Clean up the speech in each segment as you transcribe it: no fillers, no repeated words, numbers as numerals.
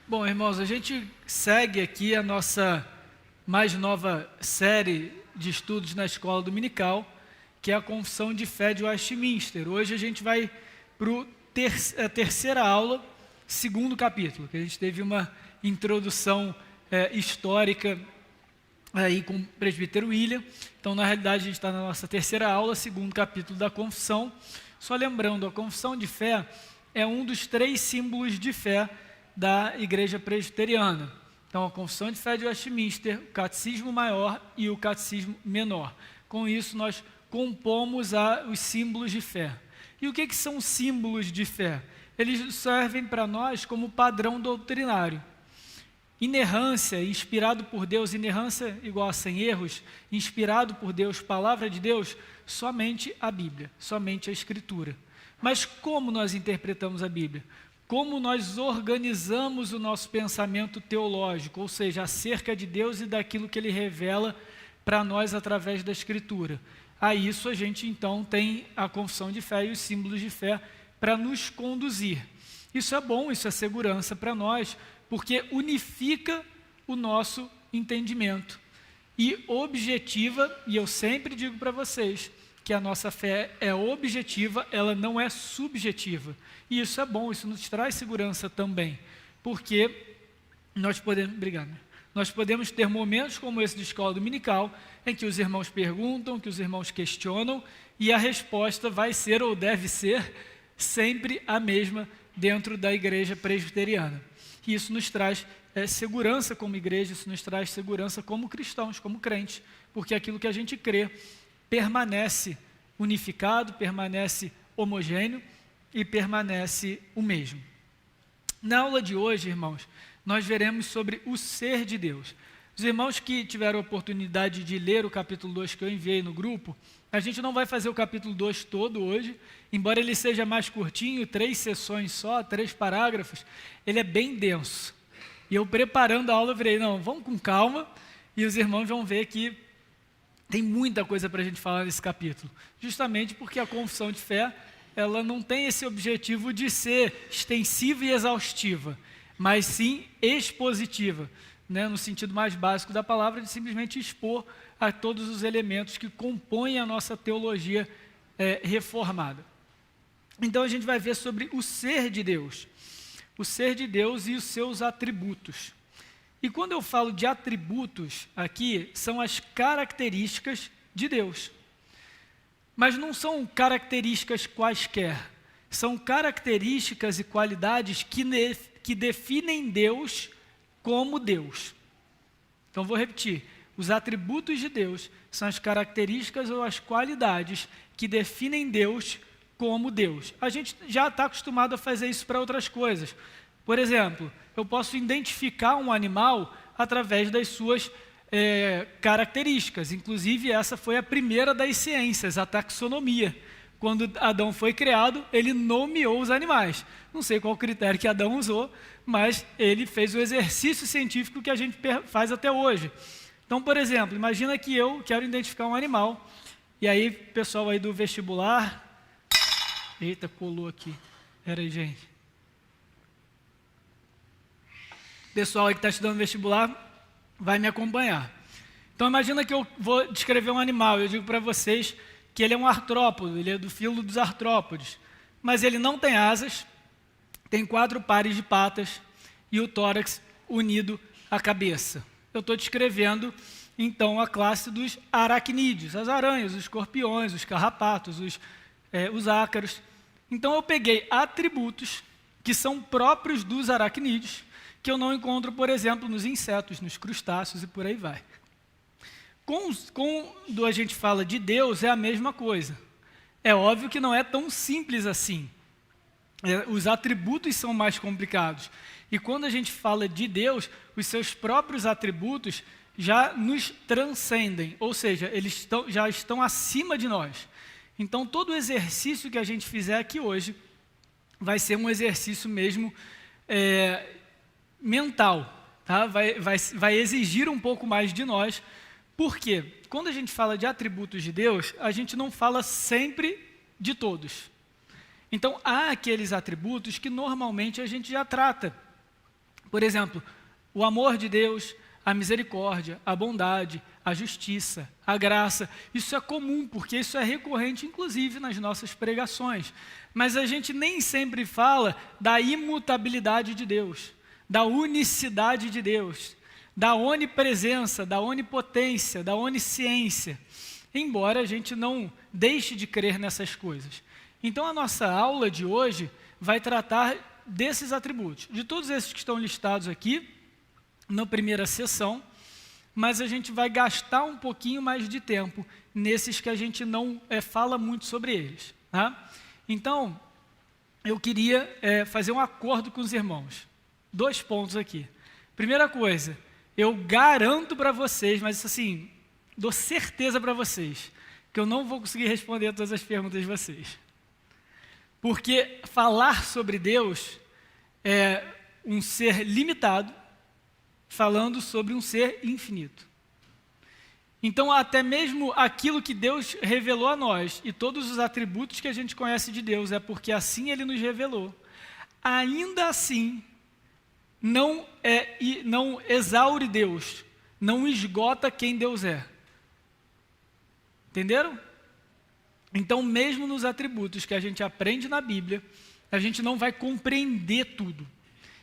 Bom, irmãos, a gente segue aqui a nossa mais nova série de estudos na escola dominical, que é a Confissão de Fé de Westminster. Hoje a gente vai para a terceira aula, segundo capítulo, que a gente teve uma introdução histórica aí com o presbítero William. Então, na realidade, a gente está na nossa terceira aula, segundo capítulo da Confissão. Só lembrando, a Confissão de Fé é um dos 3 símbolos de fé da Igreja Presbiteriana. Então, a Confissão de Fé de Westminster, o Catecismo Maior e o Catecismo Menor. Com isso, nós compomos os símbolos de fé. E o que são símbolos de fé? Eles servem para nós como padrão doutrinário. Inerrância, inspirado por Deus, inerrância igual a sem erros, inspirado por Deus, palavra de Deus, somente a Bíblia, somente a Escritura. Mas como nós interpretamos a Bíblia? Como nós organizamos o nosso pensamento teológico, ou seja, acerca de Deus e daquilo que Ele revela para nós através da Escritura. A isso a gente então tem a confissão de fé e os símbolos de fé para nos conduzir. Isso é bom, isso é segurança para nós, porque unifica o nosso entendimento e objetiva, e eu sempre digo para vocês que a nossa fé é objetiva, ela não é subjetiva. E isso é bom, isso nos traz segurança também, porque nós podemos ter momentos como esse de escola dominical, em que os irmãos perguntam, que os irmãos questionam, e a resposta vai ser ou deve ser sempre a mesma dentro da igreja presbiteriana. E isso nos traz segurança como igreja, isso nos traz segurança como cristãos, como crentes, porque aquilo que a gente crê permanece unificado, permanece homogêneo e permanece o mesmo. Na aula de hoje, irmãos, nós veremos sobre o ser de Deus. Os irmãos que tiveram a oportunidade de ler o capítulo 2 que eu enviei no grupo, a gente não vai fazer o capítulo 2 todo hoje, embora ele seja mais curtinho, 3 sessões só, 3 parágrafos, ele é bem denso. E eu preparando a aula, eu virei, não, vamos com calma, e os irmãos vão ver que tem muita coisa para a gente falar nesse capítulo, justamente porque a confissão de fé, ela não tem esse objetivo de ser extensiva e exaustiva, mas sim expositiva, né, no sentido mais básico da palavra, de simplesmente expor a todos os elementos que compõem a nossa teologia reformada. Então a gente vai ver sobre o ser de Deus e os seus atributos. E quando eu falo de atributos aqui, são as características de Deus. Mas não são características quaisquer, são características e qualidades que definem Deus como Deus. Então vou repetir, os atributos de Deus são as características ou as qualidades que definem Deus como Deus. A gente já está acostumado a fazer isso para outras coisas. Por exemplo, eu posso identificar um animal através das suas características. Inclusive, essa foi a primeira das ciências, a taxonomia. Quando Adão foi criado, ele nomeou os animais. Não sei qual critério que Adão usou, mas ele fez o exercício científico que a gente faz até hoje. Então, por exemplo, imagina que eu quero identificar um animal, e aí, pessoal aí do vestibular... Eita, colou aqui. Pera aí, gente. Pessoal aí que está estudando vestibular vai me acompanhar. Então, imagina que eu vou descrever um animal, eu digo para vocês que ele é um artrópode, ele é do filo dos artrópodes, mas ele não tem asas, tem 4 pares de patas e o tórax unido à cabeça. Eu estou descrevendo, então, a classe dos aracnídeos, as aranhas, os escorpiões, os carrapatos, os ácaros. Então, eu peguei atributos que são próprios dos aracnídeos, que eu não encontro, por exemplo, nos insetos, nos crustáceos e por aí vai. Quando a gente fala de Deus, é a mesma coisa. É óbvio que não é tão simples assim. Os atributos são mais complicados. E quando a gente fala de Deus, os seus próprios atributos já nos transcendem, ou seja, eles já estão acima de nós. Então, todo o exercício que a gente fizer aqui hoje vai ser um exercício mesmo mental, tá? Vai exigir um pouco mais de nós. Por quê? Quando a gente fala de atributos de Deus, a gente não fala sempre de todos. Então, há aqueles atributos que normalmente a gente já trata. Por exemplo, o amor de Deus, a misericórdia, a bondade, a justiça, a graça. Isso é comum, porque isso é recorrente, inclusive, nas nossas pregações. Mas a gente nem sempre fala da imutabilidade de Deus, da unicidade de Deus, da onipresença, da onipotência, da onisciência, embora a gente não deixe de crer nessas coisas. Então, a nossa aula de hoje vai tratar desses atributos, de todos esses que estão listados aqui, na primeira sessão, mas a gente vai gastar um pouquinho mais de tempo nesses que a gente não fala muito sobre eles. Tá? Então, eu queria fazer um acordo com os irmãos. 2 pontos aqui. Primeira coisa, eu garanto para vocês, mas isso assim, dou certeza para vocês, que eu não vou conseguir responder todas as perguntas de vocês. Porque falar sobre Deus é um ser limitado, falando sobre um ser infinito. Então, até mesmo aquilo que Deus revelou a nós, e todos os atributos que a gente conhece de Deus, é porque assim Ele nos revelou. Ainda assim, não exaure Deus, não esgota quem Deus é. Entenderam? Então, mesmo nos atributos que a gente aprende na Bíblia, a gente não vai compreender tudo.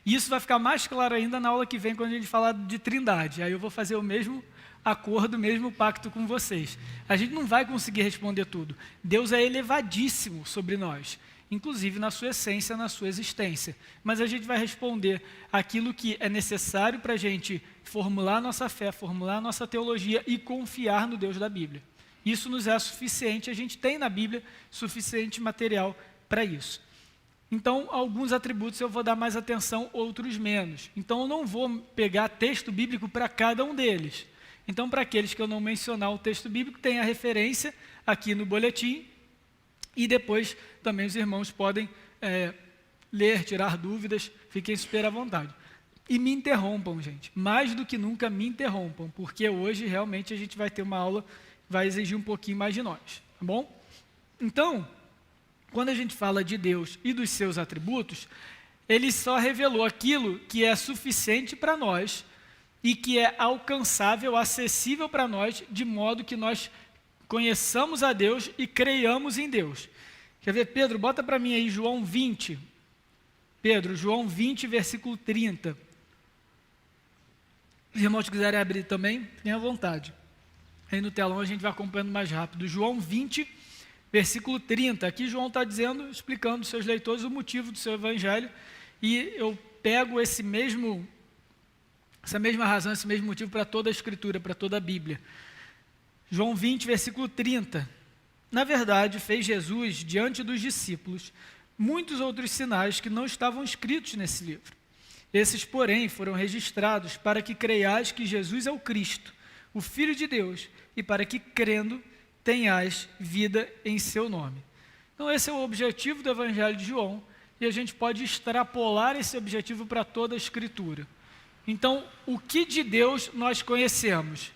E isso vai ficar mais claro ainda na aula que vem, quando a gente falar de Trindade. Aí eu vou fazer o mesmo acordo, o mesmo pacto com vocês. A gente não vai conseguir responder tudo. Deus é elevadíssimo sobre nós, inclusive na sua essência, na sua existência. Mas a gente vai responder aquilo que é necessário para a gente formular a nossa fé, formular a nossa teologia e confiar no Deus da Bíblia. Isso nos é suficiente, a gente tem na Bíblia suficiente material para isso. Então, alguns atributos eu vou dar mais atenção, outros menos. Então, eu não vou pegar texto bíblico para cada um deles. Então, para aqueles que eu não mencionar o texto bíblico, tem a referência aqui no boletim, e depois também os irmãos podem ler, tirar dúvidas, fiquem super à vontade. E me interrompam, gente, mais do que nunca me interrompam, porque hoje realmente a gente vai ter uma aula que vai exigir um pouquinho mais de nós, tá bom? Então, quando a gente fala de Deus e dos seus atributos, Ele só revelou aquilo que é suficiente para nós e que é alcançável, acessível para nós, de modo que nós conheçamos a Deus e creiamos em Deus. Quer ver, Pedro, bota para mim aí João 20. Pedro, João 20, versículo 30. Os irmãos que quiserem abrir também, tenham à vontade. Aí no telão a gente vai acompanhando mais rápido. João 20, versículo 30. Aqui João está dizendo, explicando aos seus leitores o motivo do seu evangelho. E eu pego essa mesma razão, esse mesmo motivo para toda a Escritura, para toda a Bíblia. João 20, versículo 30. Na verdade, fez Jesus, diante dos discípulos, muitos outros sinais que não estavam escritos nesse livro. Esses, porém, foram registrados para que creiais que Jesus é o Cristo, o Filho de Deus, e para que, crendo, tenhais vida em seu nome. Então, esse é o objetivo do Evangelho de João, e a gente pode extrapolar esse objetivo para toda a Escritura. Então, o que de Deus nós conhecemos?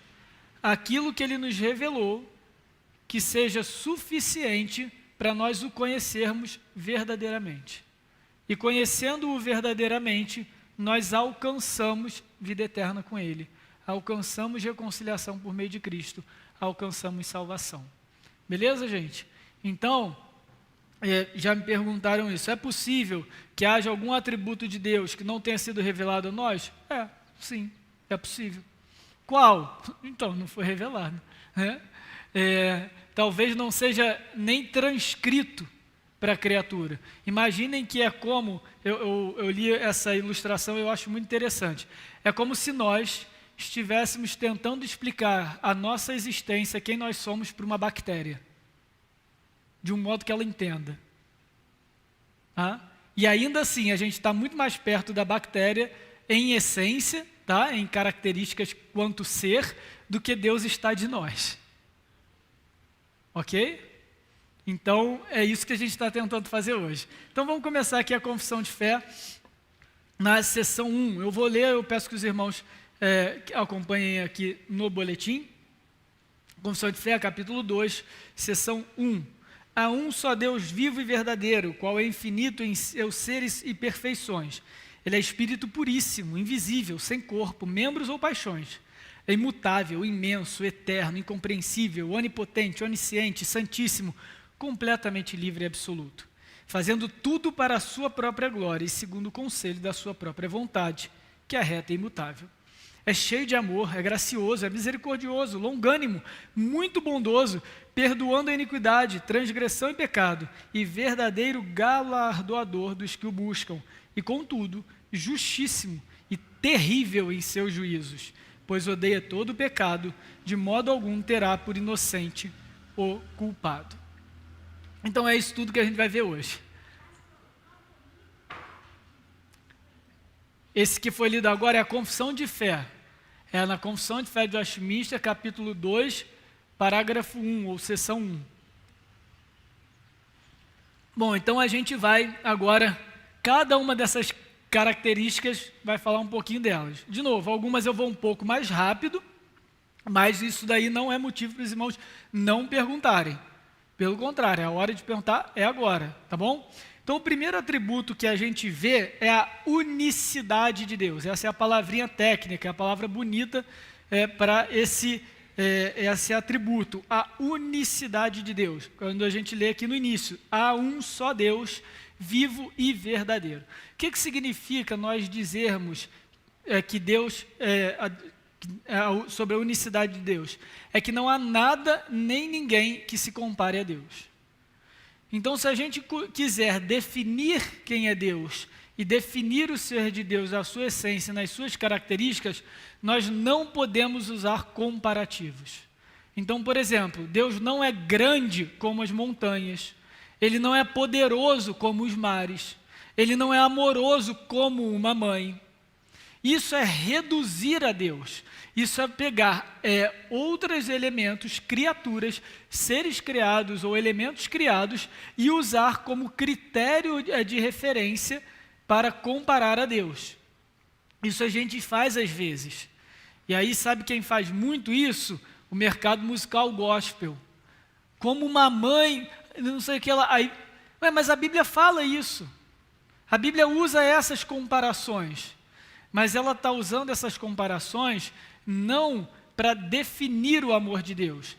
Aquilo que Ele nos revelou, que seja suficiente para nós o conhecermos verdadeiramente. E conhecendo-o verdadeiramente, nós alcançamos vida eterna com Ele. Alcançamos reconciliação por meio de Cristo. Alcançamos salvação. Beleza, gente? Então, já me perguntaram isso. É possível que haja algum atributo de Deus que não tenha sido revelado a nós? Sim, é possível. Qual? Então, não foi revelado. Né? Talvez não seja nem transcrito para a criatura. Imaginem que é como, eu li essa ilustração, eu acho muito interessante. É como se nós estivéssemos tentando explicar a nossa existência, quem nós somos, para uma bactéria, de um modo que ela entenda. E ainda assim, a gente está muito mais perto da bactéria em essência, em características quanto ser, do que Deus está de nós. Ok? Então, é isso que a gente está tentando fazer hoje. Então, vamos começar aqui a confissão de fé na seção 1. Eu vou ler, eu peço que os irmãos acompanhem aqui no boletim. Confissão de fé, capítulo 2, seção 1. Há um só Deus vivo e verdadeiro, qual é infinito em seus seres e perfeições. Ele é espírito puríssimo, invisível, sem corpo, membros ou paixões. É imutável, imenso, eterno, incompreensível, onipotente, onisciente, santíssimo, completamente livre e absoluto, fazendo tudo para a sua própria glória e segundo o conselho da sua própria vontade, que é reta e imutável. É cheio de amor, é gracioso, é misericordioso, longânimo, muito bondoso, perdoando a iniquidade, transgressão e pecado, e verdadeiro galardoador dos que o buscam, e contudo, justíssimo e terrível em seus juízos, pois odeia todo o pecado, de modo algum terá por inocente o culpado. Então é isso tudo que a gente vai ver hoje. Esse que foi lido agora é a Confissão de Fé. É na Confissão de Fé de Westminster, capítulo 2, parágrafo 1, ou seção 1. Bom, então a gente vai agora, cada uma dessas características, vai falar um pouquinho delas. De novo, algumas eu vou um pouco mais rápido, mas isso daí não é motivo para os irmãos não perguntarem. Pelo contrário, a hora de perguntar é agora, tá bom? Então, o primeiro atributo que a gente vê é a unicidade de Deus. Essa é a palavrinha técnica, é a palavra bonita para esse atributo, a unicidade de Deus. Quando a gente lê aqui no início, há um só Deus, vivo e verdadeiro. O que significa nós dizermos que Deus, sobre a unicidade de Deus? É que não há nada nem ninguém que se compare a Deus. Então, se a gente quiser definir quem é Deus e definir o ser de Deus, a sua essência, nas suas características, nós não podemos usar comparativos. Então, por exemplo, Deus não é grande como as montanhas, Ele não é poderoso como os mares, Ele não é amoroso como uma mãe. Isso é reduzir a Deus. Isso é pegar outros elementos, criaturas, seres criados ou elementos criados e usar como critério de referência para comparar a Deus. Isso a gente faz às vezes. E aí sabe quem faz muito isso? O mercado musical gospel. Como uma mãe, não sei o que ela... mas a Bíblia fala isso. A Bíblia usa essas comparações. Mas ela está usando essas comparações não para definir o amor de Deus,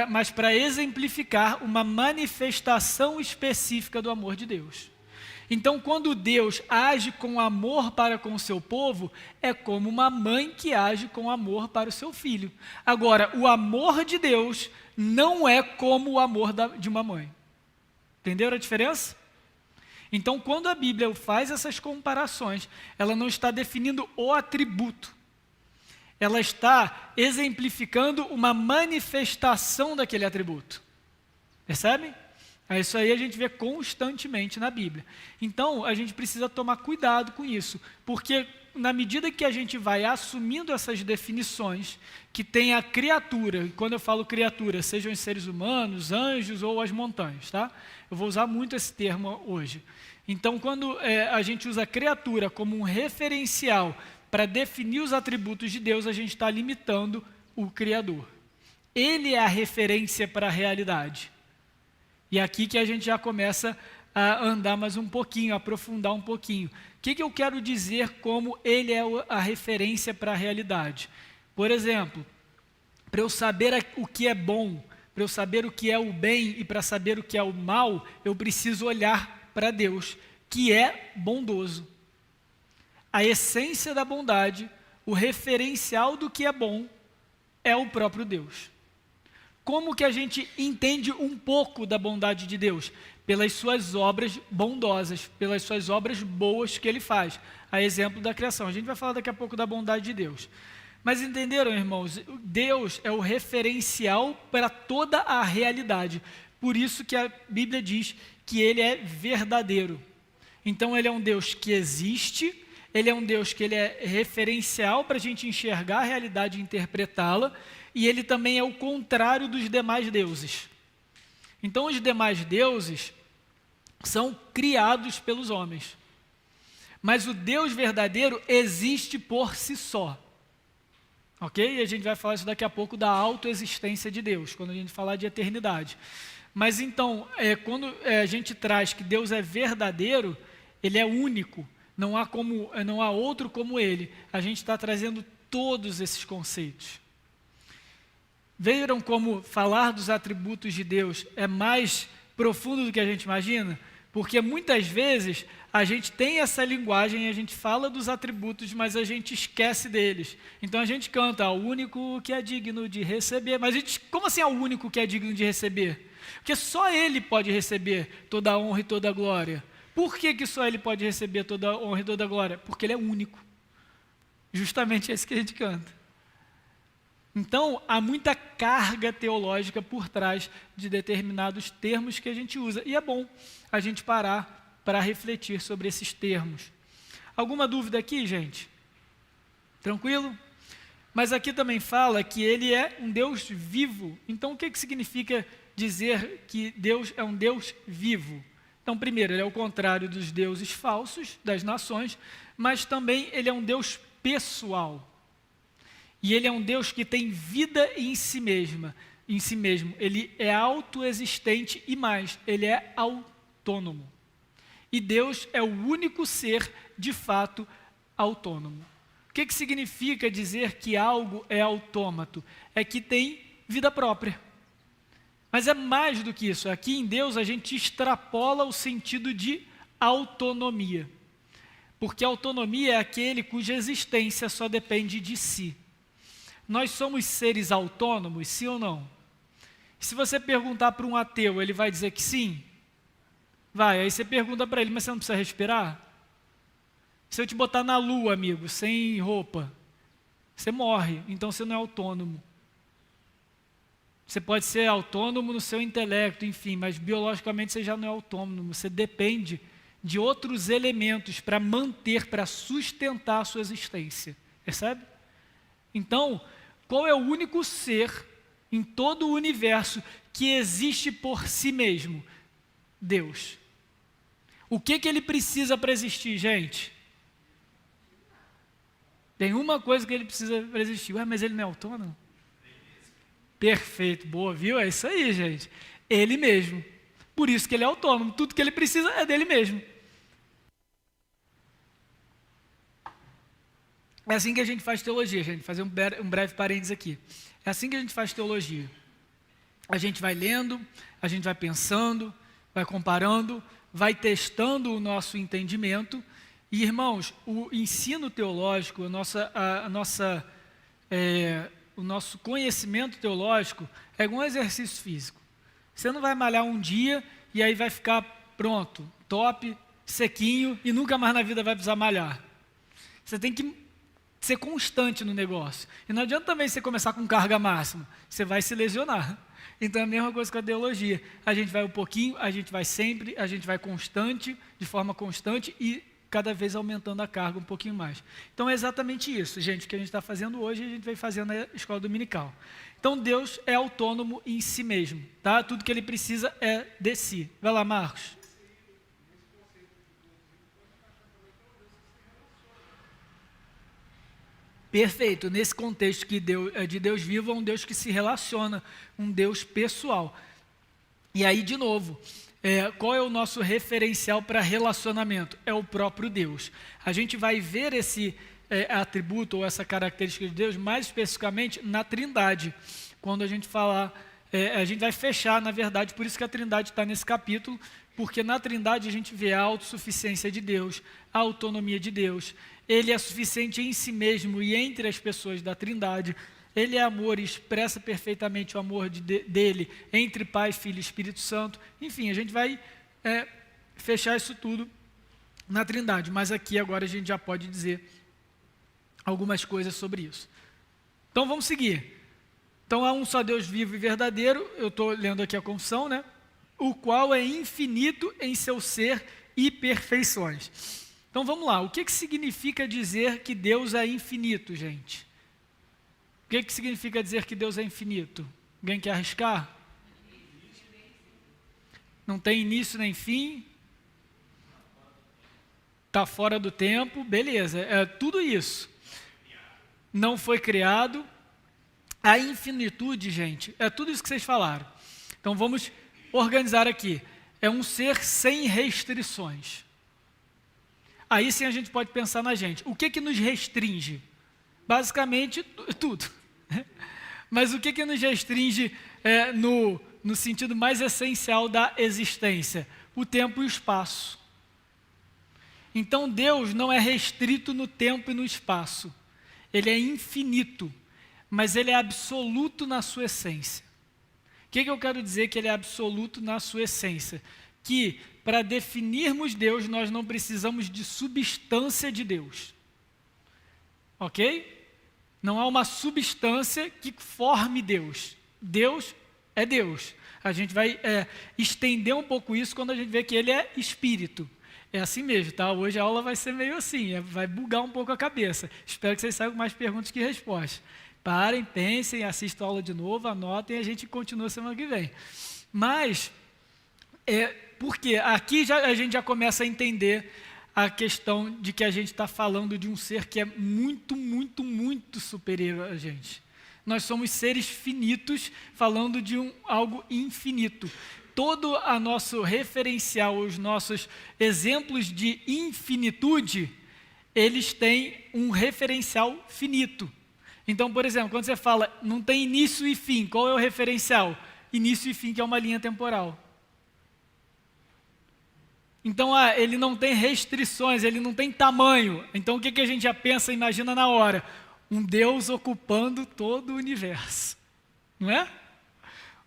mas para exemplificar uma manifestação específica do amor de Deus. Então, quando Deus age com amor para com o seu povo, é como uma mãe que age com amor para o seu filho. Agora, o amor de Deus não é como o amor de uma mãe. Entenderam a diferença? Então, quando a Bíblia faz essas comparações, ela não está definindo o atributo. Ela está exemplificando uma manifestação daquele atributo. Percebem? Isso aí a gente vê constantemente na Bíblia. Então, a gente precisa tomar cuidado com isso, porque na medida que a gente vai assumindo essas definições, que tem a criatura, e quando eu falo criatura, sejam os seres humanos, anjos ou as montanhas, tá? Eu vou usar muito esse termo hoje. Então, quando a gente usa a criatura como um referencial para definir os atributos de Deus, a gente está limitando o Criador. Ele é a referência para a realidade. E é aqui que a gente já começa a andar mais um pouquinho, a aprofundar um pouquinho. O que eu quero dizer como ele é a referência para a realidade? Por exemplo, para eu saber o que é bom, para eu saber o que é o bem e para saber o que é o mal, eu preciso olhar para Deus, que é bondoso. A essência da bondade, o referencial do que é bom, é o próprio Deus. Como que a gente entende um pouco da bondade de Deus? Pelas suas obras bondosas, pelas suas obras boas que Ele faz. A exemplo da criação. A gente vai falar daqui a pouco da bondade de Deus. Mas entenderam, irmãos? Deus é o referencial para toda a realidade. Por isso que a Bíblia diz que Ele é verdadeiro. Então, Ele é um Deus que existe, Ele é um Deus que Ele é referencial para a gente enxergar a realidade e interpretá-la, e Ele também é o contrário dos demais deuses. Então, os demais deuses são criados pelos homens. Mas o Deus verdadeiro existe por si só. Ok? E a gente vai falar isso daqui a pouco da autoexistência de Deus, quando a gente falar de eternidade. Mas então, quando a gente traz que Deus é verdadeiro, Ele é único, não há outro como ele. A gente está trazendo todos esses conceitos. Viram como falar dos atributos de Deus é mais profundo do que a gente imagina? Porque muitas vezes a gente tem essa linguagem, a gente fala dos atributos, mas a gente esquece deles. Então a gente canta, o único que é digno de receber. Mas como assim é o único que é digno de receber? Porque só ele pode receber toda a honra e toda a glória. Por que só ele pode receber toda a honra e toda a glória? Porque ele é único. Justamente é isso que a gente canta. Então, há muita carga teológica por trás de determinados termos que a gente usa. E é bom a gente parar para refletir sobre esses termos. Alguma dúvida aqui, gente? Tranquilo? Mas aqui também fala que ele é um Deus vivo. Então, o que significa dizer que Deus é um Deus vivo? Então, primeiro, ele é o contrário dos deuses falsos, das nações, mas também ele é um Deus pessoal. E ele é um Deus que tem vida em si mesmo. Ele é autoexistente e mais, ele é autônomo. E Deus é o único ser, de fato, autônomo. O que significa dizer que algo é autômato? É que tem vida própria. Mas é mais do que isso. Aqui em Deus a gente extrapola o sentido de autonomia. Porque autonomia é aquele cuja existência só depende de si. Nós somos seres autônomos, sim ou não? Se você perguntar para um ateu, ele vai dizer que sim? Vai, aí você pergunta para ele, mas você não precisa respirar? Se eu te botar na lua, amigo, sem roupa, você morre, então você não é autônomo. Você pode ser autônomo no seu intelecto, enfim, mas biologicamente você já não é autônomo, você depende de outros elementos para manter, para sustentar a sua existência, percebe? Então, qual é o único ser em todo o universo que existe por si mesmo? Deus. O que ele precisa para existir, gente? Tem uma coisa que ele precisa para existir. Ué, mas ele não é autônomo? Perfeito, boa, viu? É isso aí, gente. Ele mesmo. Por isso que ele é autônomo. Tudo que ele precisa é dele mesmo. É assim que a gente faz teologia, gente. Fazer um breve parênteses aqui. É assim que a gente faz teologia. A gente vai lendo, a gente vai pensando, vai comparando, vai testando o nosso entendimento. E, irmãos, o ensino teológico, o nosso conhecimento teológico é igual um exercício físico. Você não vai malhar um dia e aí vai ficar pronto, top, sequinho e nunca mais na vida vai precisar malhar. Você tem que ser constante no negócio. E não adianta também você começar com carga máxima, você vai se lesionar. Então é a mesma coisa com a teologia. A gente vai um pouquinho, a gente vai sempre, a gente vai constante, de forma constante e cada vez aumentando a carga um pouquinho mais. Então é exatamente isso, gente, que a gente está fazendo hoje e a gente vai fazendo na escola dominical. Então Deus é autônomo em si mesmo, tá? Tudo que ele precisa é de si. Vai lá, Marcos. Perfeito, nesse contexto que de Deus vivo, é um Deus que se relaciona, um Deus pessoal. E aí, de novo, qual é o nosso referencial para relacionamento? É o próprio Deus. A gente vai ver esse atributo ou essa característica de Deus mais especificamente na Trindade. Quando a gente falar, a gente vai fechar, na verdade, por isso que a Trindade está nesse capítulo, porque na Trindade a gente vê a autossuficiência de Deus, a autonomia de Deus. Ele é suficiente em si mesmo e entre as pessoas da Trindade. Ele é amor e expressa perfeitamente o amor dele entre Pai, Filho e Espírito Santo. Enfim, a gente vai fechar isso tudo na Trindade, mas aqui agora a gente já pode dizer algumas coisas sobre isso. Então vamos seguir. Então há um só Deus vivo e verdadeiro, eu estou lendo aqui a confissão, né? O qual é infinito em seu ser e perfeições. Então vamos lá, o que significa dizer que Deus é infinito, gente? O que significa dizer que Deus é infinito? Alguém quer arriscar? Não tem início nem fim? Está fora do tempo? Beleza, é tudo isso. Não foi criado. A infinitude, gente, é tudo isso que vocês falaram. Então vamos organizar aqui. É um ser sem restrições. aí sim a gente pode pensar na gente. O que nos restringe? Basicamente, tudo. Mas o que nos restringe no sentido mais essencial da existência? O tempo e o espaço. Então Deus não é restrito no tempo e no espaço. Ele é infinito, mas ele é absoluto na sua essência. O que eu quero dizer que ele é absoluto na sua essência? Que para definirmos Deus, nós não precisamos de substância de Deus. Ok? Não há uma substância que forme Deus. Deus é Deus. A gente vai estender um pouco isso quando a gente vê que ele é espírito. É assim mesmo, tá? Hoje a aula vai ser meio assim, vai bugar um pouco a cabeça. Espero que vocês saiam com mais perguntas que respostas. Parem, pensem, assistam a aula de novo, anotem e a gente continua semana que vem. Mas, porque aqui a gente já começa a entender a questão de que a gente está falando de um ser que é muito, muito, muito superior a gente. Nós somos seres finitos falando de algo infinito. Todo o nosso referencial, os nossos exemplos de infinitude, eles têm um referencial finito. Então, por exemplo, quando você fala não tem início e fim, qual é o referencial? Início e fim, que é uma linha temporal. Então, ele não tem restrições, ele não tem tamanho. Então, o que a gente já pensa, imagina na hora? Um Deus ocupando todo o universo. Não é?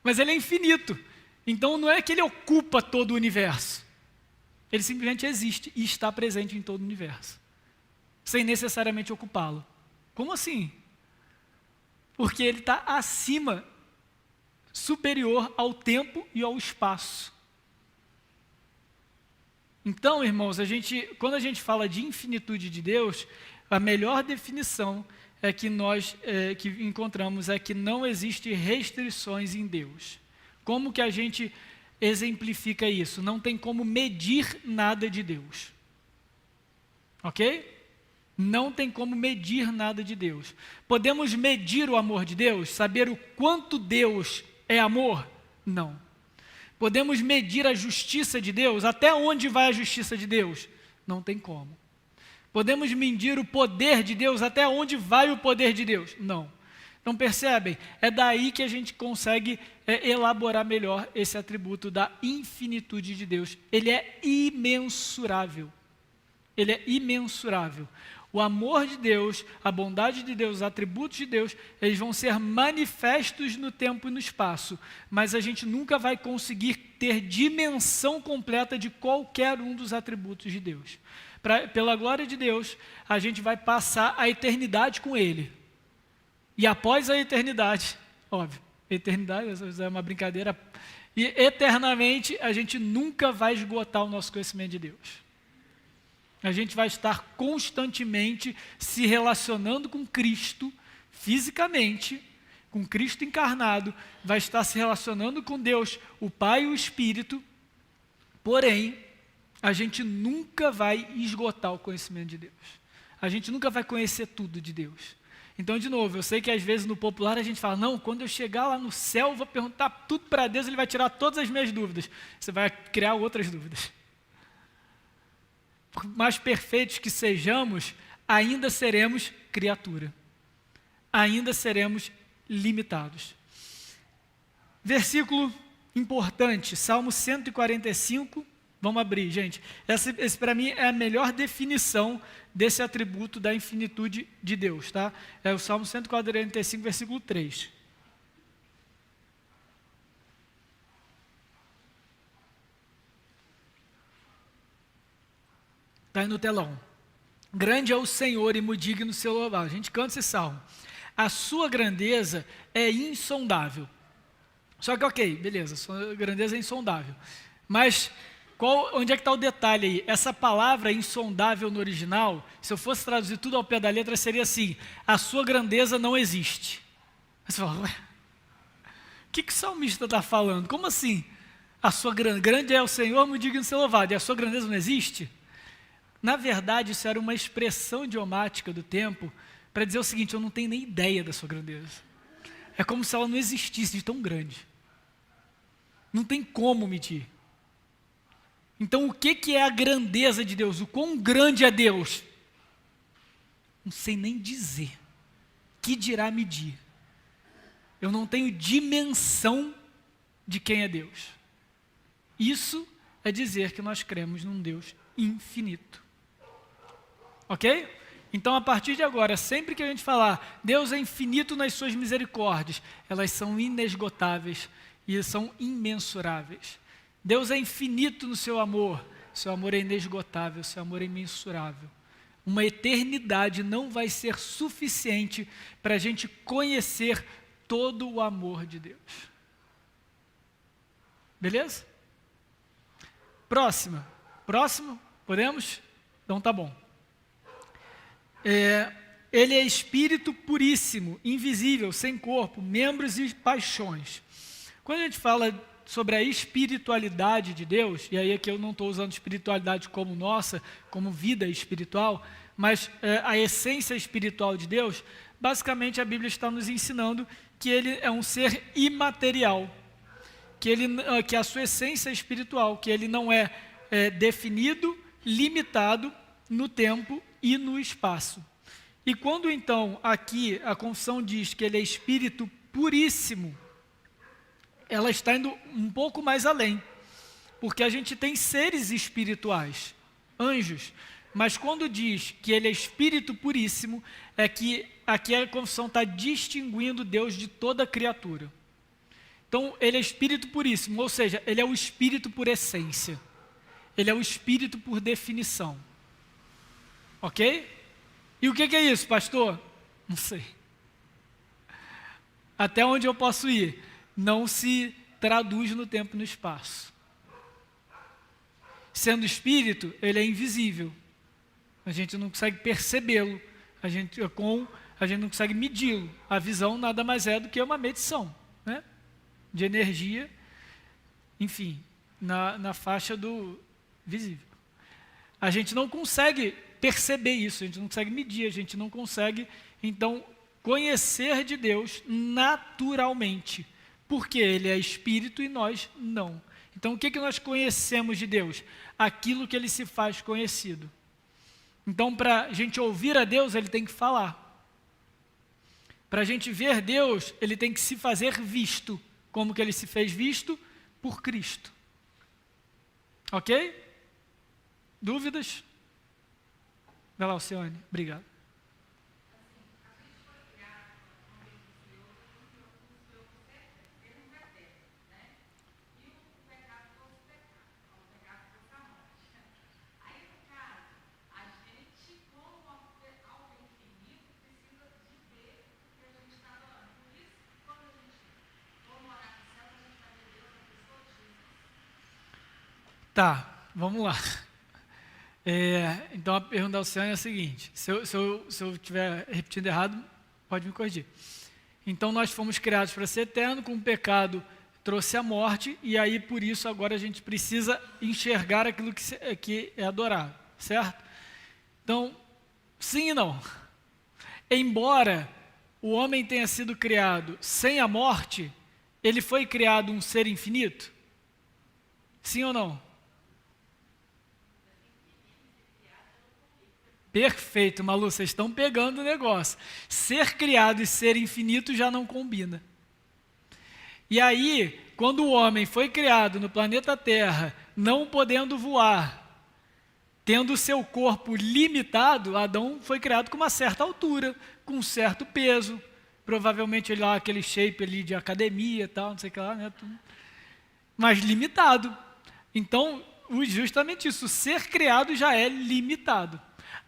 Mas ele é infinito. Então, não é que ele ocupa todo o universo. Ele simplesmente existe e está presente em todo o universo. Sem necessariamente ocupá-lo. Como assim? Porque ele está acima, superior ao tempo e ao espaço. Então, irmãos, quando a gente fala de infinitude de Deus, a melhor definição que nós que encontramos é que não existe restrições em Deus. Como que a gente exemplifica isso? Não tem como medir nada de Deus. Ok? Não tem como medir nada de Deus. Podemos medir o amor de Deus? Saber o quanto Deus é amor? Não. Podemos medir a justiça de Deus? Até onde vai a justiça de Deus? Não tem como. Podemos medir o poder de Deus? Até onde vai o poder de Deus? Não. Então percebem? É daí que a gente consegue elaborar melhor esse atributo da infinitude de Deus. Ele é imensurável. Ele é imensurável. O amor de Deus, a bondade de Deus, os atributos de Deus, eles vão ser manifestos no tempo e no espaço, mas a gente nunca vai conseguir ter dimensão completa de qualquer um dos atributos de Deus. Pela glória de Deus, a gente vai passar a eternidade com Ele. E após a eternidade, óbvio, eternidade é uma brincadeira, e eternamente a gente nunca vai esgotar o nosso conhecimento de Deus. A gente vai estar constantemente se relacionando com Cristo, fisicamente, com Cristo encarnado, vai estar se relacionando com Deus, o Pai e o Espírito, porém, a gente nunca vai esgotar o conhecimento de Deus. A gente nunca vai conhecer tudo de Deus. Então, de novo, eu sei que às vezes no popular a gente fala, não, quando eu chegar lá no céu, eu vou perguntar tudo para Deus, Ele vai tirar todas as minhas dúvidas. Você vai criar outras dúvidas. Por mais perfeitos que sejamos, ainda seremos criatura. Ainda seremos limitados. Versículo importante, Salmo 145, vamos abrir, gente. Esse para mim é a melhor definição desse atributo da infinitude de Deus, tá? É o Salmo 145, versículo 3. Está aí no telão. Grande é o Senhor e muito digno seu louvor. A gente canta esse salmo. A sua grandeza é insondável. Só que, ok, beleza, sua grandeza é insondável. Mas onde é que está o detalhe aí? Essa palavra insondável no original, se eu fosse traduzir tudo ao pé da letra, seria assim: a sua grandeza não existe. Você fala, ué, o que o salmista está falando? Como assim? A sua grande é o Senhor, muito digno de ser louvado, e a sua grandeza não existe? Na verdade, isso era uma expressão idiomática do tempo para dizer o seguinte: eu não tenho nem ideia da sua grandeza. É como se ela não existisse de tão grande. Não tem como medir. Então, o que é a grandeza de Deus? O quão grande é Deus? Não sei nem dizer. Que dirá medir? Eu não tenho dimensão de quem é Deus. Isso é dizer que nós cremos num Deus infinito. Ok? Então, a partir de agora, sempre que a gente falar Deus é infinito nas suas misericórdias, elas são inesgotáveis e são imensuráveis. Deus é infinito no seu amor é inesgotável, seu amor é imensurável. Uma eternidade não vai ser suficiente para a gente conhecer todo o amor de Deus. Beleza? Próximo? Podemos? Então tá bom. Ele é espírito puríssimo, invisível, sem corpo, membros e paixões. Quando a gente fala sobre a espiritualidade de Deus, e aí aqui eu não estou usando espiritualidade como nossa, como vida espiritual, mas a essência espiritual de Deus, basicamente a Bíblia está nos ensinando que ele é um ser imaterial, que a sua essência é espiritual, que ele não é definido, limitado no tempo e no espaço. E quando então aqui a confissão diz que ele é espírito puríssimo, ela está indo um pouco mais além, porque a gente tem seres espirituais, anjos, mas quando diz que ele é espírito puríssimo, é que aqui a confissão está distinguindo Deus de toda criatura. Então, ele é espírito puríssimo, ou seja, ele é o espírito por essência, ele é o espírito por definição. Ok? E o que é isso, pastor? Não sei. Até onde eu posso ir? Não se traduz no tempo e no espaço. Sendo espírito, ele é invisível. A gente não consegue percebê-lo. A gente não consegue medi-lo. A visão nada mais é do que uma medição, né? De energia, enfim, na faixa do visível. A gente não consegue perceber isso, a gente não consegue medir, a gente não consegue, então, conhecer de Deus naturalmente. Porque ele é espírito e nós não. Então, o que nós conhecemos de Deus? Aquilo que ele se faz conhecido. Então, para a gente ouvir a Deus, ele tem que falar. Para a gente ver Deus, ele tem que se fazer visto. Como que ele se fez visto? Por Cristo. Ok? Dúvidas? Vai lá, Alcione. Obrigado. Tá, vamos lá. Então a pergunta da Alcione é a seguinte, se eu estiver repetindo errado, pode me corrigir. Então nós fomos criados para ser eterno, com o pecado trouxe a morte, e aí por isso agora a gente precisa enxergar aquilo que é adorável, certo? Então, sim e não. Embora o homem tenha sido criado sem a morte, ele foi criado um ser infinito? Sim ou não? Perfeito, Malu, vocês estão pegando o negócio. Ser criado e ser infinito já não combina. E aí, quando o homem foi criado no planeta Terra, não podendo voar, tendo seu corpo limitado, Adão foi criado com uma certa altura, com um certo peso, provavelmente ele lá, aquele shape ali de academia e tal, não sei o que lá, né? Mas limitado. Então, justamente isso, ser criado já é limitado.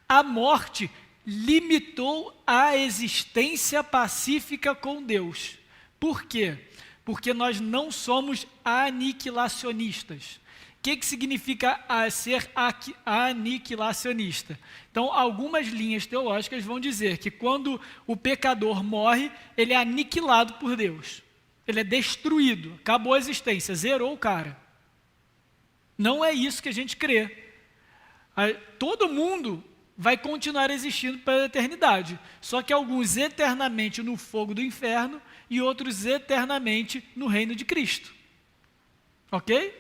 A morte limitou a existência pacífica com Deus. Por quê? Porque nós não somos aniquilacionistas. O que significa ser aniquilacionista? Então, algumas linhas teológicas vão dizer que quando o pecador morre, ele é aniquilado por Deus. Ele é destruído, acabou a existência, zerou o cara. Não é isso que a gente crê. Todo mundo vai continuar existindo pela eternidade, só que alguns eternamente no fogo do inferno e outros eternamente no reino de Cristo. Ok?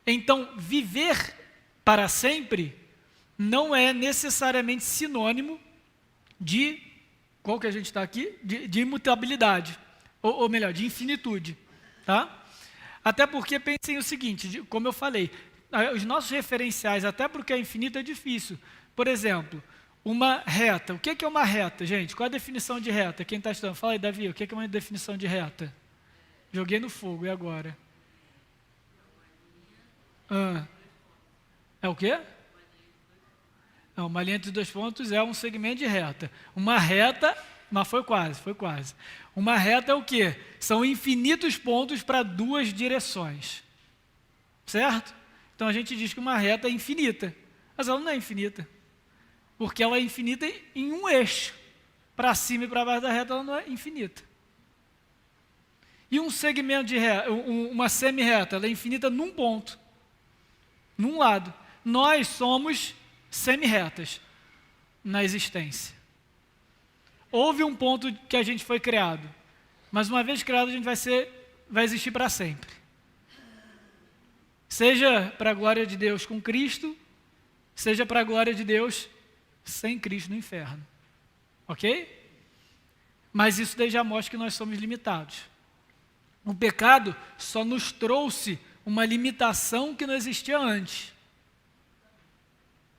Então, viver para sempre não é necessariamente sinônimo de, qual que a gente está aqui? De imutabilidade, ou melhor, de infinitude, tá? Até porque pensem o seguinte, como eu falei, os nossos referenciais, até porque é infinito, é difícil. Por exemplo, uma reta. O que é uma reta, gente? Qual é a definição de reta? Quem está estudando? Fala aí, Davi, o que é uma definição de reta? Joguei no fogo, e agora? É o quê? Não, uma linha de 2 pontos é um segmento de reta. Uma reta, mas foi quase. Uma reta é o quê? São infinitos pontos para 2 direções. Certo? Então a gente diz que uma reta é infinita, mas ela não é infinita. Porque ela é infinita em um eixo. Para cima e para baixo da reta ela não é infinita. E um segmento de reta, uma semi-reta, ela é infinita num ponto, num lado. Nós somos semi-retas na existência. Houve um ponto que a gente foi criado, mas uma vez criado a gente vai existir para sempre. Seja para a glória de Deus com Cristo, seja para a glória de Deus sem Cristo no inferno. Ok? Mas isso daí já mostra que nós somos limitados. O pecado só nos trouxe uma limitação que não existia antes,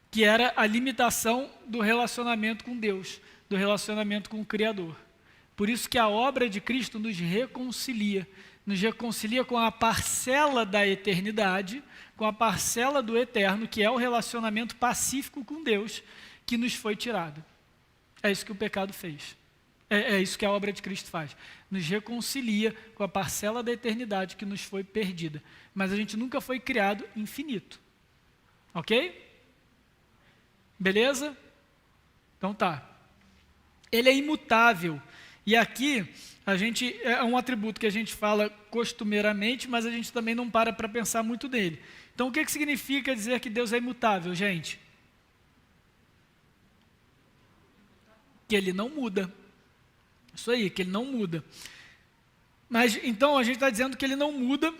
que era a limitação do relacionamento com Deus, do relacionamento com o Criador. Por isso que a obra de Cristo nos reconcilia com a parcela da eternidade, com a parcela do eterno, que é o relacionamento pacífico com Deus, que nos foi tirado. É isso que o pecado fez. É isso que a obra de Cristo faz. Nos reconcilia com a parcela da eternidade que nos foi perdida. Mas a gente nunca foi criado infinito. Ok? Beleza? Então tá. Ele é imutável. E aqui, é um atributo que a gente fala costumeiramente, mas a gente também não para pensar muito nele. Então, o que significa dizer que Deus é imutável, gente? Que Ele não muda. Isso aí, que Ele não muda. Mas, então, a gente está dizendo que Ele não muda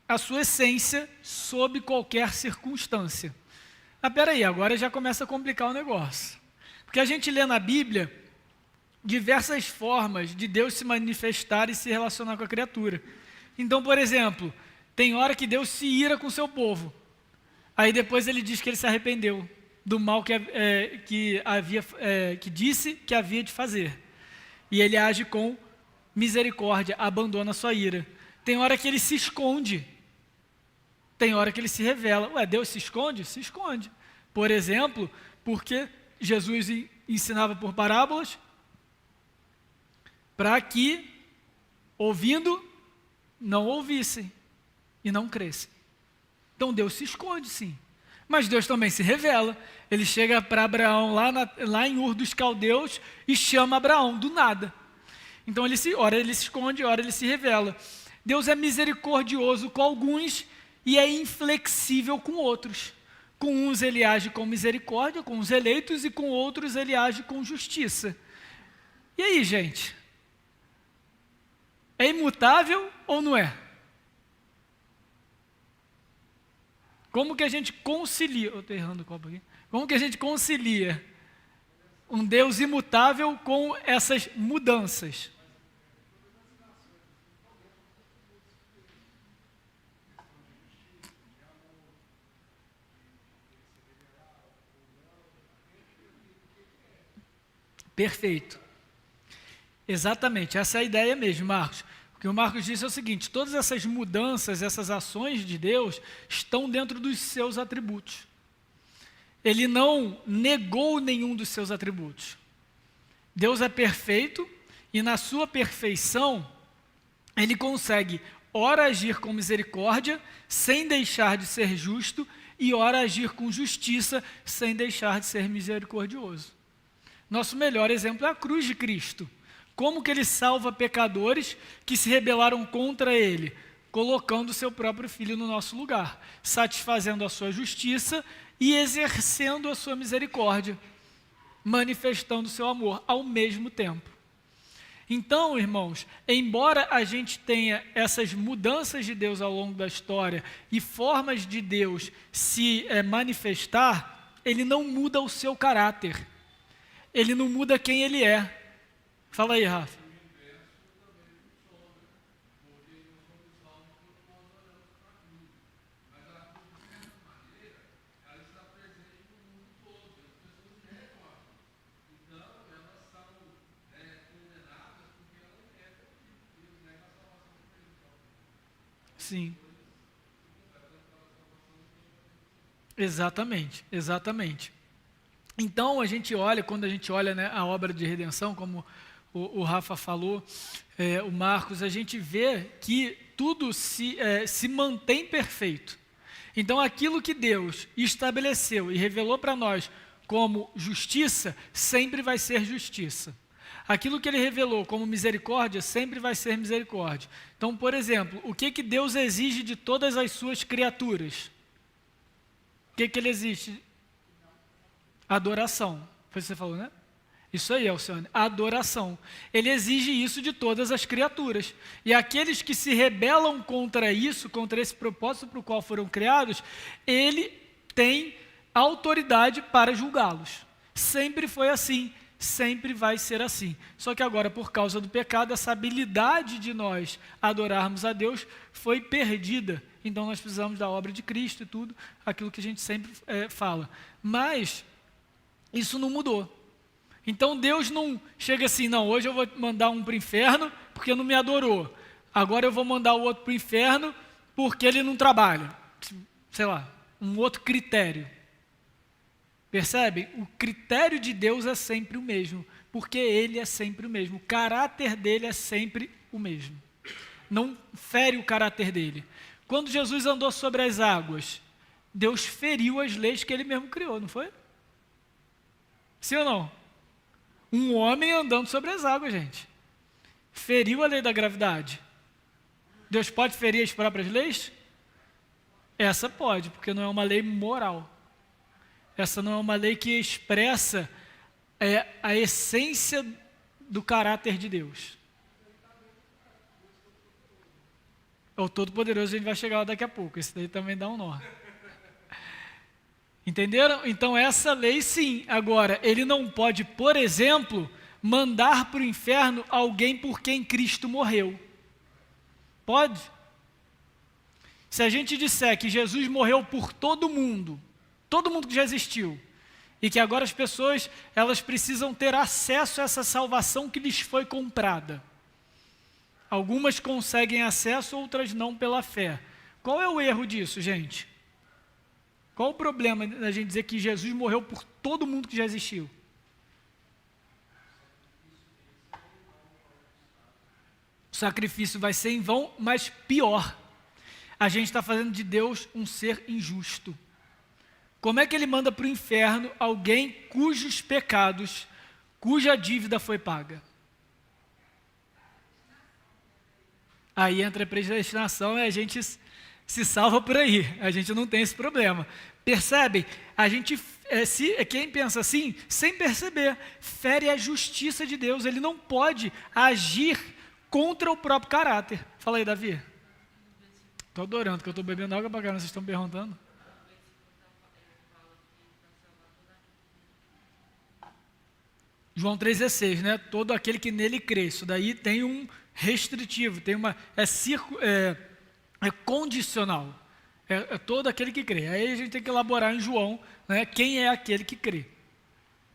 a sua essência sob qualquer circunstância. Ah, peraí, agora já começa a complicar o negócio. Porque a gente lê na Bíblia diversas formas de Deus se manifestar e se relacionar com a criatura. Então, por exemplo, tem hora que Deus se ira com o seu povo. Aí depois ele diz que ele se arrependeu do mal que disse que havia de fazer. E ele age com misericórdia, abandona a sua ira. Tem hora que ele se esconde. Tem hora que ele se revela. Ué, Deus se esconde? Se esconde. Por exemplo, porque Jesus ensinava por parábolas, para que, ouvindo, não ouvissem e não crescem. Então Deus se esconde, sim. Mas Deus também se revela. Ele chega para Abraão lá em Ur dos Caldeus e chama Abraão do nada. Então ora ele se esconde, ora ele se revela. Deus é misericordioso com alguns e é inflexível com outros. Com uns ele age com misericórdia, com os eleitos, e com outros ele age com justiça. E aí, gente? É imutável ou não é? Como que a gente concilia? Eu estou errando o copo aqui. Como que a gente concilia um Deus imutável com essas mudanças? Perfeito. Exatamente, essa é a ideia mesmo, Marcos. O que o Marcos disse é o seguinte: todas essas mudanças, essas ações de Deus estão dentro dos seus atributos. Ele não negou nenhum dos seus atributos. Deus é perfeito e na sua perfeição ele consegue ora agir com misericórdia sem deixar de ser justo e ora agir com justiça sem deixar de ser misericordioso. Nosso melhor exemplo é a cruz de Cristo. Como que ele salva pecadores que se rebelaram contra ele? Colocando o seu próprio filho no nosso lugar, satisfazendo a sua justiça e exercendo a sua misericórdia, manifestando o seu amor ao mesmo tempo. Então, irmãos, embora a gente tenha essas mudanças de Deus ao longo da história e formas de Deus se manifestar, ele não muda o seu caráter, ele não muda quem ele é. Fala aí, Rafa. Sim. Exatamente, exatamente. Então a gente olha, quando a gente olha, né, a obra de redenção, como o Rafa falou, o Marcos, a gente vê que tudo se mantém perfeito. Então aquilo que Deus estabeleceu e revelou para nós como justiça, sempre vai ser justiça. Aquilo que ele revelou como misericórdia, sempre vai ser misericórdia. Então, por exemplo, o que Deus exige de todas as suas criaturas? O que ele exige? Adoração. Foi isso que você falou, né? Isso aí, Alcione. Adoração. Ele exige isso de todas as criaturas. E aqueles que se rebelam contra isso, contra esse propósito para o qual foram criados, ele tem autoridade para julgá-los. Sempre foi assim, sempre vai ser assim. Só que agora, por causa do pecado, essa habilidade de nós adorarmos a Deus foi perdida. Então nós precisamos da obra de Cristo e tudo, aquilo que a gente sempre fala. Mas isso não mudou. Então Deus não chega assim, não, hoje eu vou mandar um para o inferno porque não me adorou. Agora eu vou mandar o outro para o inferno porque ele não trabalha. Sei lá, um outro critério. Percebem? O critério de Deus é sempre o mesmo, porque ele é sempre o mesmo. O caráter dele é sempre o mesmo. Não fere o caráter dele. Quando Jesus andou sobre as águas, Deus feriu as leis que ele mesmo criou, não foi? Sim ou não? Um homem andando sobre as águas, gente. Feriu a lei da gravidade. Deus pode ferir as próprias leis? Essa pode, porque não é uma lei moral. Essa não é uma lei que expressa a essência do caráter de Deus. O Todo-Poderoso a gente vai chegar lá daqui a pouco. Esse daí também dá um nó. Entenderam? Então essa lei sim. Agora, ele não pode, por exemplo, mandar para o inferno alguém por quem Cristo morreu. Pode? Se a gente disser que Jesus morreu por todo mundo que já existiu, e que agora as pessoas, elas precisam ter acesso a essa salvação que lhes foi comprada. Algumas conseguem acesso, outras não pela fé. Qual é o erro disso, gente? Qual o problema da gente dizer que Jesus morreu por todo mundo que já existiu? O sacrifício vai ser em vão, mas pior. A gente está fazendo de Deus um ser injusto. Como é que ele manda para o inferno alguém cujos pecados, cuja dívida foi paga? Aí entra a predestinação e a gente se salva por aí. A gente não tem esse problema. Percebem? A gente, quem pensa assim, sem perceber, fere a justiça de Deus. Ele não pode agir contra o próprio caráter. Fala aí, Davi. Estou adorando, que eu estou bebendo água para cá, vocês estão perguntando? João 3,16, né? Todo aquele que nele crê. Isso daí tem um restritivo, tem uma... É condicional. É todo aquele que crê. Aí a gente tem que elaborar em João, né, quem é aquele que crê.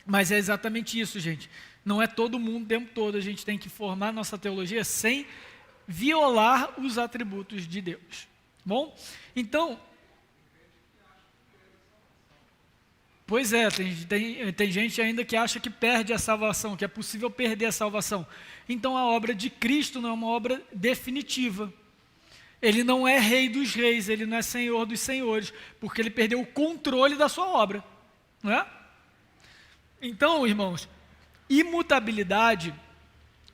Mas é exatamente isso, gente. Não é todo mundo o tempo todo. A gente tem que formar nossa teologia sem violar os atributos de Deus. Bom? Então, pois é, tem gente ainda que acha que perde a salvação, que é possível perder a salvação. Então a obra de Cristo não é uma obra definitiva. Ele não é rei dos reis, ele não é senhor dos senhores, porque ele perdeu o controle da sua obra, não é? Então, irmãos, imutabilidade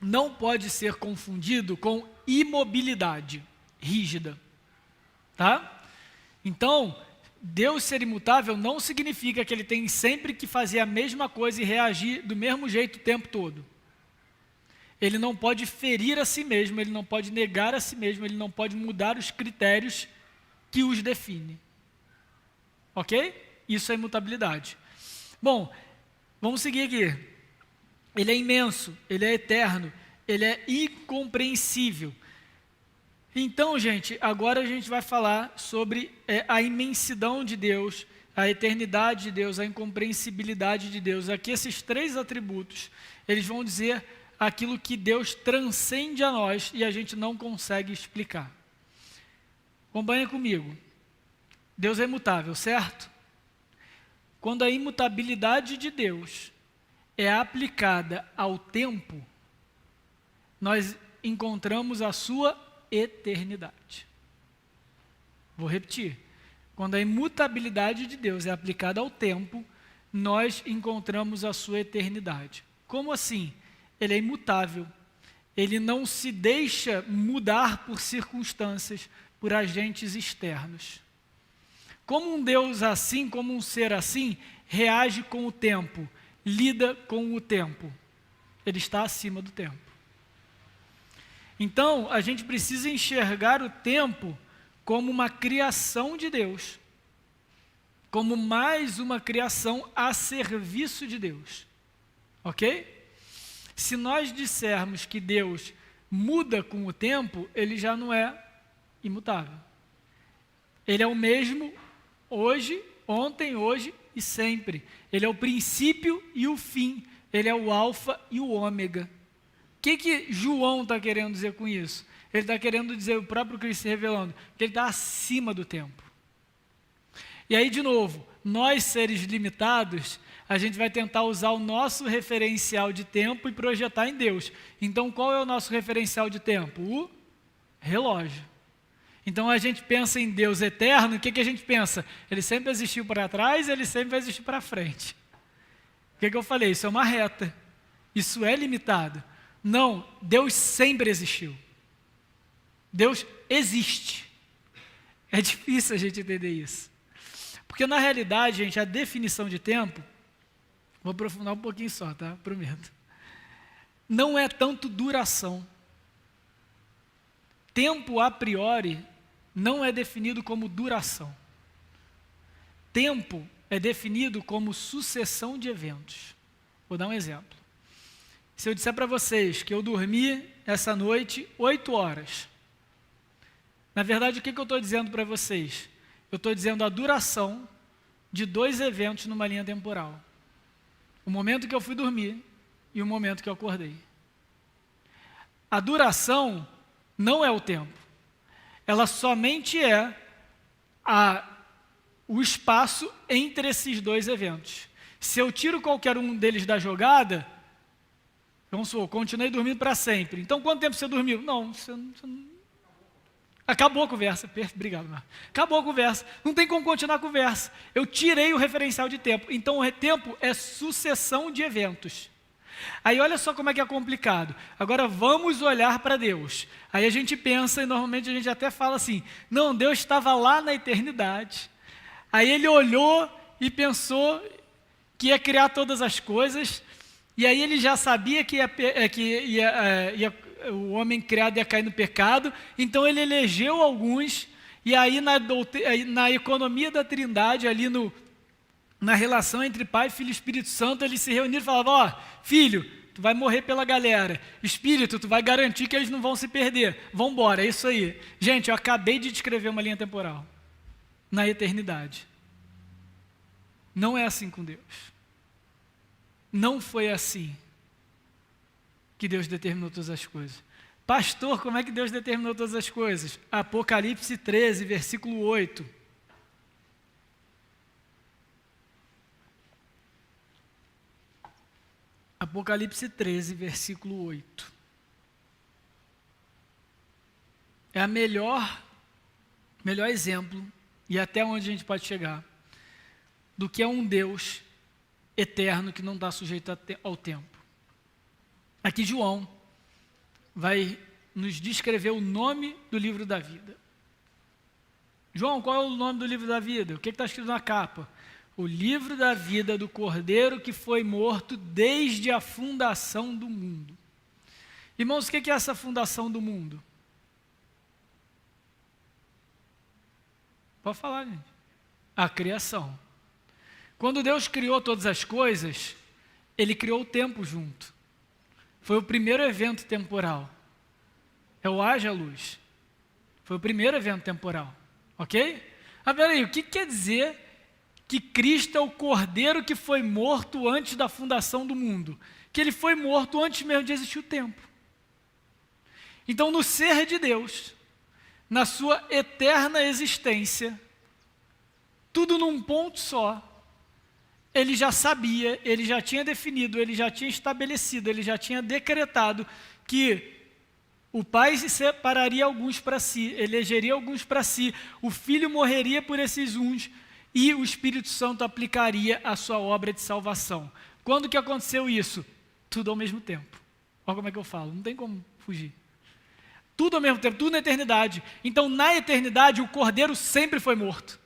não pode ser confundido com imobilidade rígida, tá? Então, Deus ser imutável não significa que ele tem sempre que fazer a mesma coisa e reagir do mesmo jeito o tempo todo. Ele não pode ferir a si mesmo, ele não pode negar a si mesmo, ele não pode mudar os critérios que os definem. Ok? Isso é imutabilidade. Bom, vamos seguir aqui. Ele é imenso, ele é eterno, ele é incompreensível. Então, gente, agora a gente vai falar sobre a imensidão de Deus, a eternidade de Deus, a incompreensibilidade de Deus. Aqui esses três atributos, eles vão dizer aquilo que Deus transcende a nós e a gente não consegue explicar. Acompanha comigo. Deus é imutável, certo? Quando a imutabilidade de Deus é aplicada ao tempo, nós encontramos a sua eternidade. Vou repetir. Quando a imutabilidade de Deus é aplicada ao tempo, nós encontramos a sua eternidade. Como assim? Ele é imutável. Ele não se deixa mudar por circunstâncias, por agentes externos. Como um Deus assim, como um ser assim, reage com o tempo, lida com o tempo? Ele está acima do tempo. Então, a gente precisa enxergar o tempo como uma criação de Deus, como mais uma criação a serviço de Deus. Ok? Se nós dissermos que Deus muda com o tempo, ele já não é imutável. Ele é o mesmo hoje, ontem, hoje e sempre. Ele é o princípio e o fim. Ele é o alfa e o ômega. O que João está querendo dizer com isso? Ele está querendo dizer, o próprio Cristo se revelando, que ele está acima do tempo. E aí, de novo, nós seres limitados, a gente vai tentar usar o nosso referencial de tempo e projetar em Deus. Então, qual é o nosso referencial de tempo? O relógio. Então, a gente pensa em Deus eterno, o que a gente pensa? Ele sempre existiu para trás, ele sempre vai existir para frente. O que eu falei? Isso é uma reta. Isso é limitado. Não, Deus sempre existiu. Deus existe. É difícil a gente entender isso. Porque na realidade, gente, a definição de tempo, vou aprofundar um pouquinho só, tá? Prometo. Não é tanto duração. Tempo a priori não é definido como duração. Tempo é definido como sucessão de eventos. Vou dar um exemplo. Se eu disser para vocês que eu dormi essa noite 8 horas, na verdade, o que eu estou dizendo para vocês? Eu estou dizendo a duração de 2 eventos numa linha temporal. O momento que eu fui dormir e o momento que eu acordei. A duração não é o tempo. Ela somente é o espaço entre esses 2 eventos. Se eu tiro qualquer um deles da jogada, vamos supor, continuei dormindo para sempre. Então, quanto tempo você dormiu? Não, você não... Acabou a conversa. Obrigado, Marcos. Acabou a conversa. Não tem como continuar a conversa. Eu tirei o referencial de tempo. Então, o tempo é sucessão de eventos. Aí, olha só como é que é complicado. Agora, vamos olhar para Deus. Aí a gente pensa, e normalmente a gente até fala assim, não, Deus estava lá na eternidade. Aí ele olhou e pensou que ia criar todas as coisas, e aí ele já sabia que o homem criado ia cair no pecado, então ele elegeu alguns, e aí na economia da Trindade, ali na relação entre Pai, Filho e Espírito Santo, eles se reuniram e falavam, ó, filho, tu vai morrer pela galera, Espírito, tu vai garantir que eles não vão se perder, vão embora, é isso aí. Gente, eu acabei de descrever uma linha temporal, na eternidade. Não é assim com Deus. Não foi assim que Deus determinou todas as coisas. Pastor, como é que Deus determinou todas as coisas? Apocalipse 13, versículo 8. Apocalipse 13, versículo 8. É o melhor exemplo, e até onde a gente pode chegar, do que é um Deus eterno que não está sujeito ao tempo. Aqui João vai nos descrever o nome do livro da vida. João, qual é o nome do livro da vida? O que está escrito na capa? O livro da vida do Cordeiro que foi morto desde a fundação do mundo. Irmãos, o que é essa fundação do mundo? Pode falar, gente. A criação. Quando Deus criou todas as coisas, Ele criou o tempo junto. Foi o primeiro evento temporal. É o haja luz. Foi o primeiro evento temporal. Ok? Ah, peraí, o que quer dizer que Cristo é o Cordeiro que foi morto antes da fundação do mundo? Que Ele foi morto antes mesmo de existir o tempo. Então, no ser de Deus, na sua eterna existência, tudo num ponto só, Ele já sabia, Ele já tinha definido, Ele já tinha estabelecido, Ele já tinha decretado que o Pai se separaria alguns para si, elegeria alguns para si, o Filho morreria por esses uns e o Espírito Santo aplicaria a sua obra de salvação. Quando que aconteceu isso? Tudo ao mesmo tempo. Olha como é que eu falo, não tem como fugir. Tudo ao mesmo tempo, tudo na eternidade. Então, na eternidade, o Cordeiro sempre foi morto.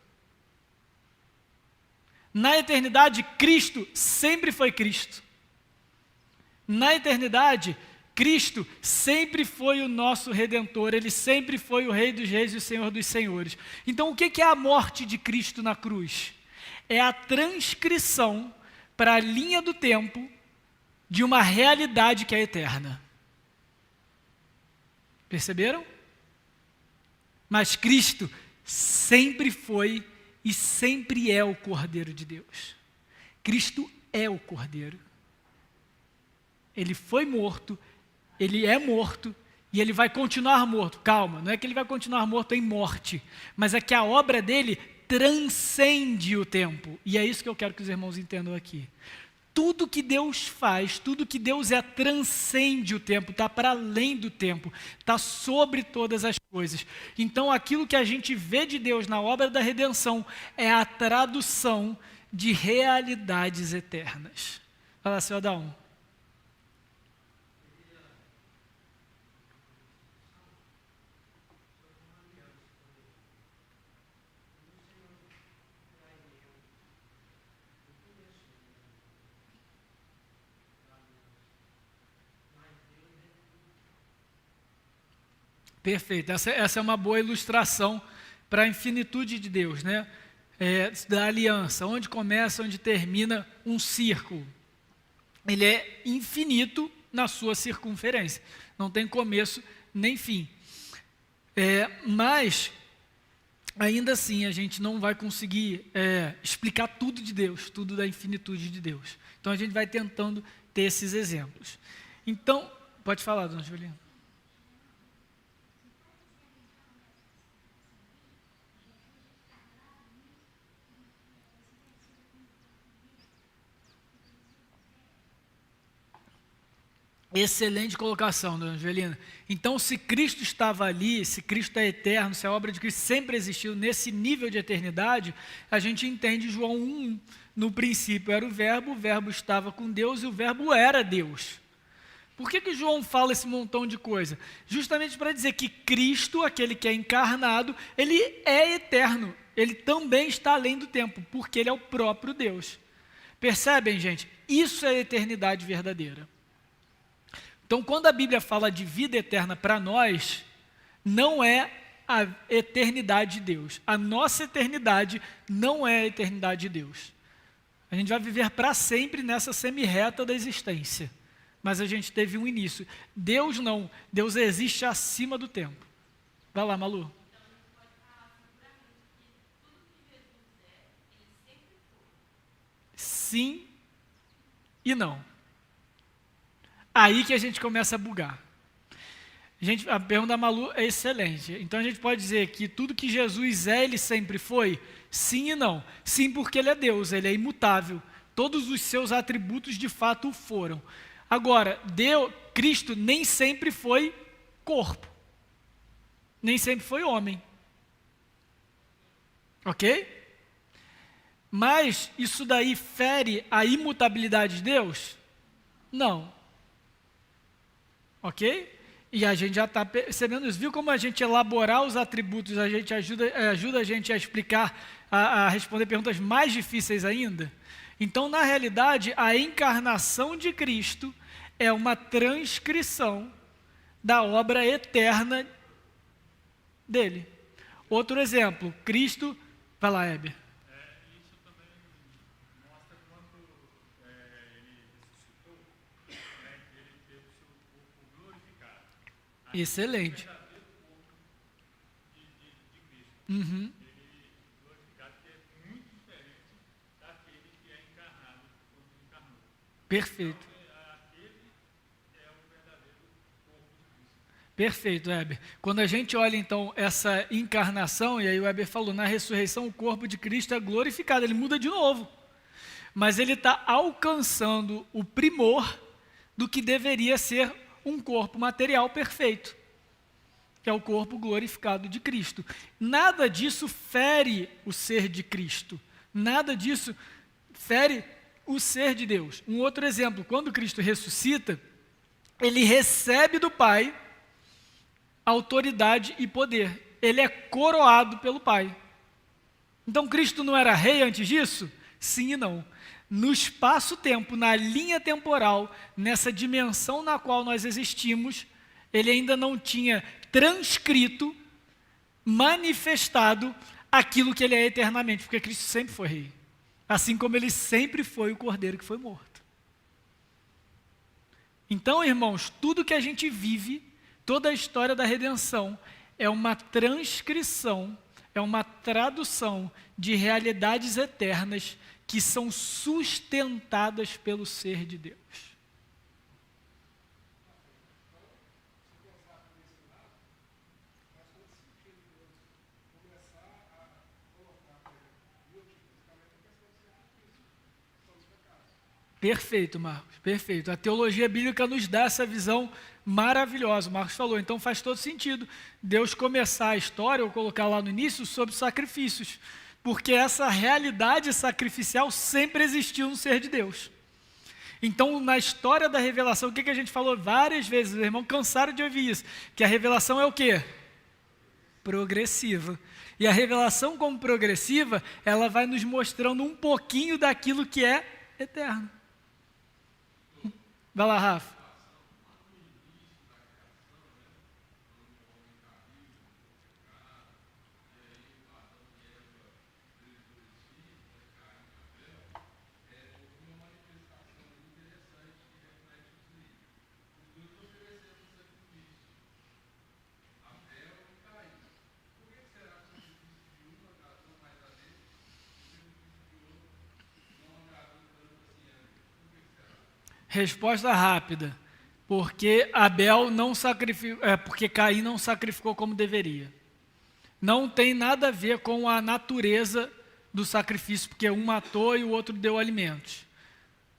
Na eternidade, Cristo sempre foi Cristo. Na eternidade, Cristo sempre foi o nosso Redentor, Ele sempre foi o Rei dos Reis e o Senhor dos Senhores. Então, o que é a morte de Cristo na cruz? É a transcrição para a linha do tempo de uma realidade que é eterna. Perceberam? Mas Cristo sempre foi e sempre é o Cordeiro de Deus. Cristo é o Cordeiro. Ele foi morto, Ele é morto e Ele vai continuar morto. Calma, não é que Ele vai continuar morto em morte, mas é que a obra dEle transcende o tempo. E é isso que eu quero que os irmãos entendam aqui. Tudo que Deus faz, tudo que Deus é, transcende o tempo, está para além do tempo, está sobre todas as coisas. Então, aquilo que a gente vê de Deus na obra da redenção é a tradução de realidades eternas. Fala, seu Adão. Perfeito, essa é uma boa ilustração para a infinitude de Deus, né? Da aliança, onde começa, onde termina um círculo. Ele é infinito na sua circunferência, não tem começo nem fim. Mas, ainda assim, a gente não vai conseguir explicar tudo de Deus, tudo da infinitude de Deus. Então, a gente vai tentando ter esses exemplos. Então, pode falar, dona Juliana. Excelente colocação, dona Angelina. Então, se Cristo estava ali, se Cristo é eterno, se a obra de Cristo sempre existiu nesse nível de eternidade, a gente entende João 1:1. No princípio era o Verbo estava com Deus e o Verbo era Deus. Por que João fala esse montão de coisa? Justamente para dizer que Cristo, aquele que é encarnado, ele é eterno. Ele também está além do tempo, porque ele é o próprio Deus. Percebem, gente? Isso é a eternidade verdadeira. Então, quando a Bíblia fala de vida eterna para nós, não é a eternidade de Deus. A nossa eternidade não é a eternidade de Deus. A gente vai viver para sempre nessa semi-reta da existência. Mas a gente teve um início. Deus não. Deus existe acima do tempo. Vai lá, Malu. Sim e não. Aí que a gente começa a bugar. A pergunta da Malu é excelente. Então a gente pode dizer que tudo que Jesus é, Ele sempre foi? Sim e não. Sim, porque Ele é Deus, Ele é imutável. Todos os seus atributos de fato o foram. Agora, Cristo nem sempre foi corpo. Nem sempre foi homem. Ok? Mas isso daí fere a imutabilidade de Deus? Não. Ok? E a gente já está percebendo isso. Viu como a gente elaborar os atributos, a gente ajuda a gente a explicar, a responder perguntas mais difíceis ainda? Então, na realidade, a encarnação de Cristo é uma transcrição da obra eterna dele. Outro exemplo, Cristo, vai lá, Heber. Isso também mostra quando ele ressuscitou, que ele teve o seu corpo glorificado. Excelente. O verdadeiro corpo de Cristo. Uhum. Ele glorificado, que é muito diferente daquele que é encarnado quando encarnou. Perfeito. Aquele é o verdadeiro corpo de Cristo. Perfeito, Heber. Quando a gente olha, então, essa encarnação, e aí o Heber falou, na ressurreição o corpo de Cristo é glorificado, ele muda de novo. Mas ele está alcançando o primor do que deveria ser um corpo material perfeito, que é o corpo glorificado de Cristo. Nada disso fere o ser de Cristo. Nada disso fere o ser de Deus. Um outro exemplo, quando Cristo ressuscita, ele recebe do Pai autoridade e poder. Ele é coroado pelo Pai. Então Cristo não era rei antes disso? Sim e não. No espaço-tempo, na linha temporal, nessa dimensão na qual nós existimos, ele ainda não tinha transcrito, manifestado aquilo que ele é eternamente, porque Cristo sempre foi rei. Assim como ele sempre foi o cordeiro que foi morto. Então, irmãos, tudo que a gente vive, toda a história da redenção é uma transcrição, é uma tradução de realidades eternas que são sustentadas pelo ser de Deus. Perfeito, Marcos, perfeito. A teologia bíblica nos dá essa visão maravilhosa. O Marcos falou, então faz todo sentido Deus começar a história, ou colocar lá no início, sobre sacrifícios, porque essa realidade sacrificial sempre existiu no ser de Deus. Então, na história da revelação, o que a gente falou várias vezes, os irmãos cansaram de ouvir isso, que a revelação é o quê? Progressiva. E a revelação como progressiva, ela vai nos mostrando um pouquinho daquilo que é eterno. Vai lá, Rafa. Resposta rápida. Porque Abel não sacrificou, porque Caim não sacrificou como deveria. Não tem nada a ver com a natureza do sacrifício, porque um matou e o outro deu alimentos.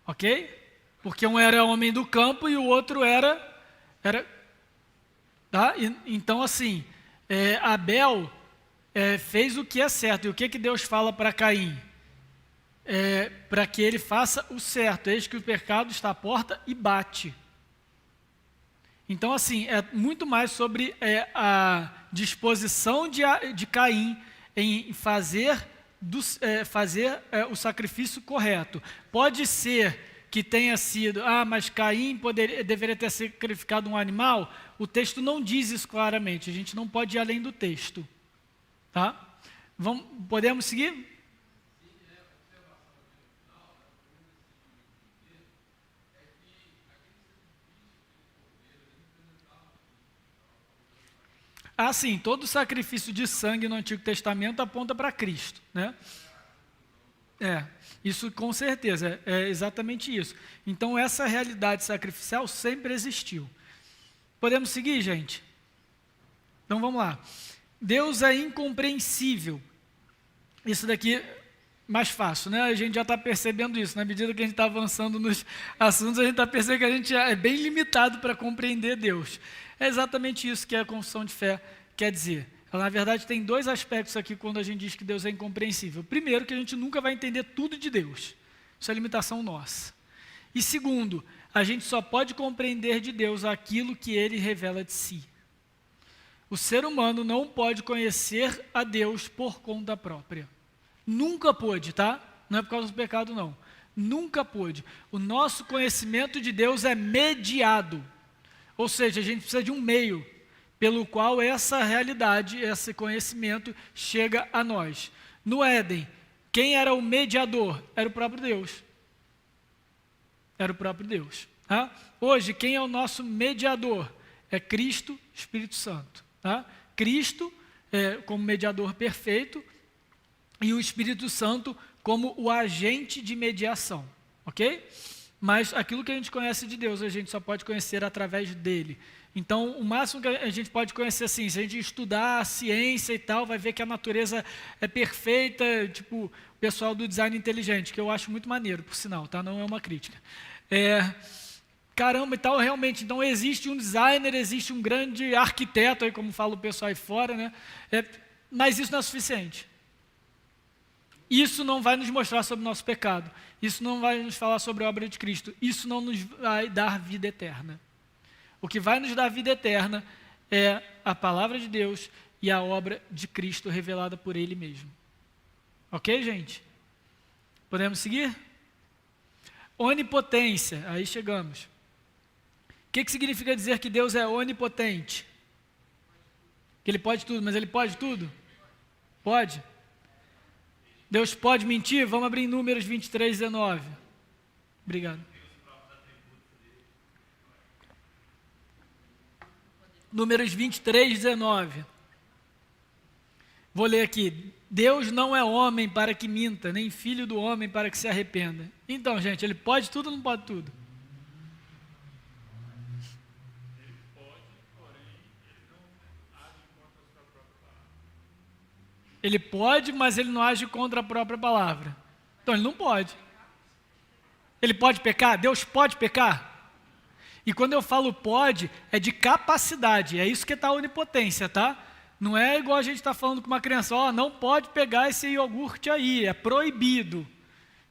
Ok? Porque um era homem do campo e o outro era tá? Então, assim, Abel fez o que é certo. E o que Deus fala para Caim? Para que ele faça o certo. Eis que o pecado está à porta e bate. Então, assim, é muito mais sobre a disposição de Caim em fazer o sacrifício correto. Pode ser que tenha sido, mas Caim deveria ter sacrificado um animal. O texto não diz isso claramente, a gente não pode ir além do texto. Tá? Podemos seguir? Sim, todo sacrifício de sangue no Antigo Testamento aponta para Cristo, né? Isso com certeza, é exatamente isso. Então essa realidade sacrificial sempre existiu. Podemos seguir, gente? Então vamos lá. Deus é incompreensível. Isso daqui mais fácil, né? A gente já está percebendo isso. Na medida que a gente está avançando nos assuntos, a gente está percebendo que a gente é bem limitado para compreender Deus. É exatamente isso que a confissão de fé quer dizer. Ela, na verdade, tem dois aspectos aqui quando a gente diz que Deus é incompreensível. Primeiro, que a gente nunca vai entender tudo de Deus. Isso é limitação nossa. E segundo, a gente só pode compreender de Deus aquilo que Ele revela de si. O ser humano não pode conhecer a Deus por conta própria. Nunca pôde, tá? Não é por causa do pecado, não. Nunca pôde. O nosso conhecimento de Deus é mediado. Ou seja, a gente precisa de um meio pelo qual essa realidade, esse conhecimento chega a nós. No Éden, quem era o mediador? Era o próprio Deus. Era o próprio Deus. Tá? Hoje, quem é o nosso mediador? É Cristo, Espírito Santo. Tá? Cristo como mediador perfeito e o Espírito Santo como o agente de mediação. Ok? Mas aquilo que a gente conhece de Deus, a gente só pode conhecer através dele. Então, o máximo que a gente pode conhecer, assim, se a gente estudar a ciência e tal, vai ver que a natureza é perfeita, tipo, o pessoal do design inteligente, que eu acho muito maneiro, por sinal, tá? Não é uma crítica. Caramba e tal, realmente, então existe um designer, existe um grande arquiteto, aí como fala o pessoal aí fora, né? Mas isso não é suficiente. Isso não vai nos mostrar sobre o nosso pecado. Isso não vai nos falar sobre a obra de Cristo. Isso não nos vai dar vida eterna. O que vai nos dar vida eterna é a palavra de Deus e a obra de Cristo revelada por Ele mesmo. Ok, gente? Podemos seguir? Onipotência, aí chegamos. O que significa dizer que Deus é onipotente? Que Ele pode tudo, mas Ele pode tudo? Pode. Deus pode mentir? Vamos abrir em Números 23, 19. Obrigado. Números 23, 19. Vou ler aqui. Deus não é homem para que minta, nem filho do homem para que se arrependa. Então, gente, Ele pode tudo ou não pode tudo? Ele pode, porém, ele não age contra a sua própria palavra. Ele pode, mas Ele não age contra a própria palavra. Então, Ele não pode. Ele pode pecar? Deus pode pecar? E quando eu falo pode, é de capacidade, é isso que está a onipotência, tá? Não é igual a gente está falando com uma criança, não pode pegar esse iogurte aí, é proibido.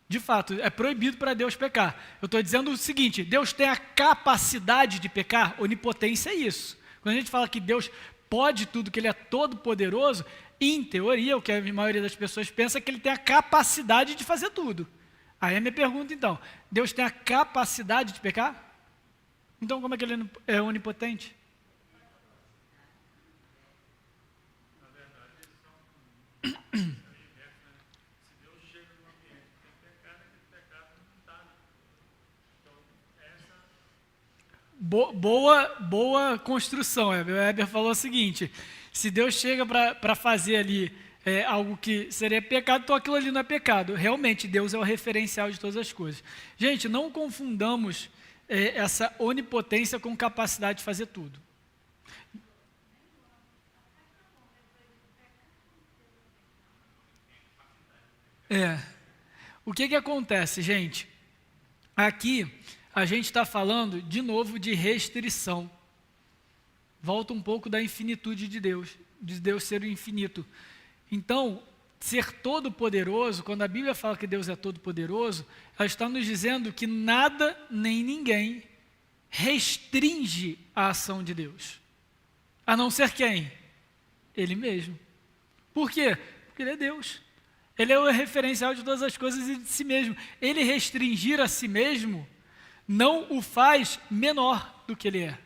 De fato, é proibido para Deus pecar. Eu estou dizendo o seguinte, Deus tem a capacidade de pecar, onipotência é isso. Quando a gente fala que Deus pode tudo, que Ele é todo poderoso, em teoria, o que a maioria das pessoas pensa é que Ele tem a capacidade de fazer tudo. Aí a minha pergunta então, Deus tem a capacidade de pecar? Então, como é que Ele é onipotente? Na verdade, eles são inversos, né? Se Deus chega num ambiente que tem pecado, aquele pecado não está. Então, essa... Boa construção, Heber. O Heber falou o seguinte, se Deus chega para fazer ali algo que seria pecado, então aquilo ali não é pecado. Realmente, Deus é o referencial de todas as coisas. Gente, não confundamos essa onipotência com capacidade de fazer tudo. O que acontece, gente? Aqui a gente está falando de novo de restrição. Volta um pouco da infinitude de Deus ser o infinito. Então, ser todo-poderoso, quando a Bíblia fala que Deus é todo-poderoso, ela está nos dizendo que nada nem ninguém restringe a ação de Deus. A não ser quem? Ele mesmo. Por quê? Porque Ele é Deus. Ele é o referencial de todas as coisas e de si mesmo. Ele restringir a si mesmo não o faz menor do que Ele é.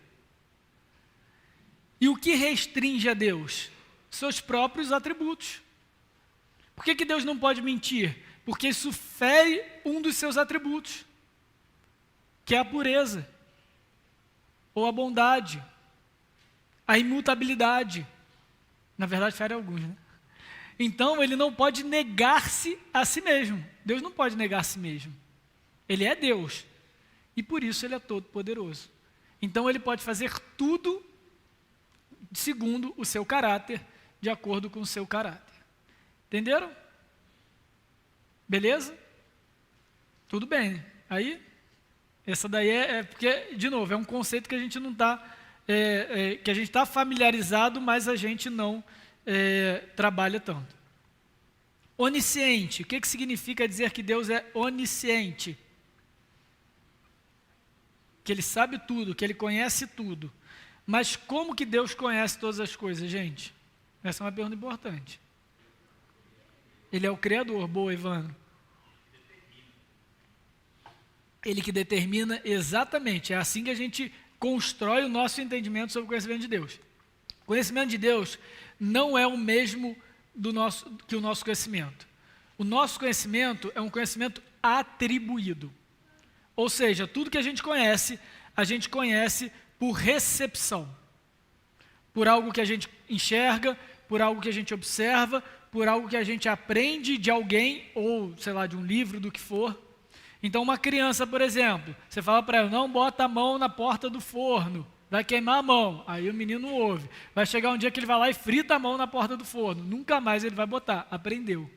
E o que restringe a Deus? Seus próprios atributos. Por que Deus não pode mentir? Porque isso fere um dos seus atributos, que é a pureza, ou a bondade, a imutabilidade. Na verdade, fere alguns, né? Então, Ele não pode negar-se a si mesmo. Deus não pode negar a si mesmo. Ele é Deus. E por isso Ele é todo-poderoso. Então, Ele pode fazer tudo segundo o seu caráter, de acordo com o seu caráter. Entenderam? Beleza? Tudo bem. Aí, essa daí porque, de novo, é um conceito que a gente não está, que a gente está familiarizado, mas a gente não trabalha tanto. Onisciente. O que significa dizer que Deus é onisciente? Que Ele sabe tudo, que Ele conhece tudo. Mas como que Deus conhece todas as coisas, gente? Essa é uma pergunta importante. Ele é o Criador. Boa, Ivano. Ele que determina exatamente. É assim que a gente constrói o nosso entendimento sobre o conhecimento de Deus. O conhecimento de Deus não é o mesmo que o nosso conhecimento. O nosso conhecimento é um conhecimento atribuído. Ou seja, tudo que a gente conhece por recepção. Por algo que a gente enxerga, por algo que a gente observa, por algo que a gente aprende de alguém, ou, sei lá, de um livro, do que for. Então, uma criança, por exemplo, você fala para ela, não bota a mão na porta do forno, vai queimar a mão. Aí o menino ouve. Vai chegar um dia que ele vai lá e frita a mão na porta do forno. Nunca mais ele vai botar. Aprendeu.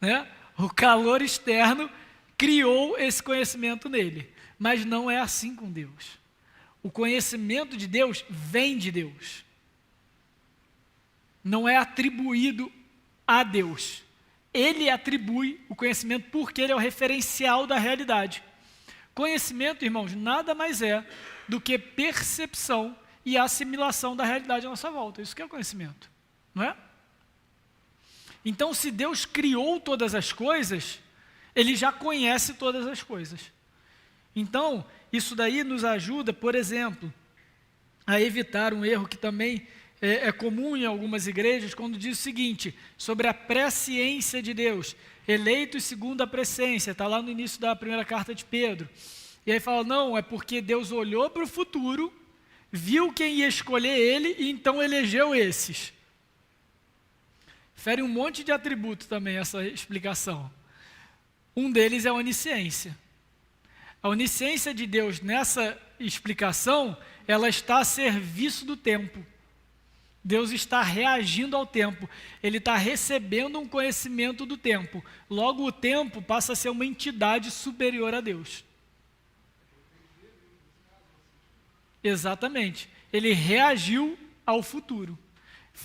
Né? O calor externo criou esse conhecimento nele. Mas não é assim com Deus. O conhecimento de Deus vem de Deus. Não é atribuído a Deus. Ele atribui o conhecimento porque ele é o referencial da realidade. Conhecimento, irmãos, nada mais é do que percepção e assimilação da realidade à nossa volta. Isso que é conhecimento, não é? Então, se Deus criou todas as coisas, Ele já conhece todas as coisas. Então, isso daí nos ajuda, por exemplo, a evitar um erro que também é comum em algumas igrejas, quando diz o seguinte, sobre a presciência de Deus, eleitos segundo a presciência, está lá no início da primeira carta de Pedro. E aí fala, não, é porque Deus olhou para o futuro, viu quem ia escolher ele e então elegeu esses. Fere um monte de atributo também essa explicação. Um deles é a onisciência. A onisciência de Deus nessa explicação, ela está a serviço do tempo. Deus está reagindo ao tempo, Ele está recebendo um conhecimento do tempo. Logo, o tempo passa a ser uma entidade superior a Deus. Exatamente. Ele reagiu ao futuro.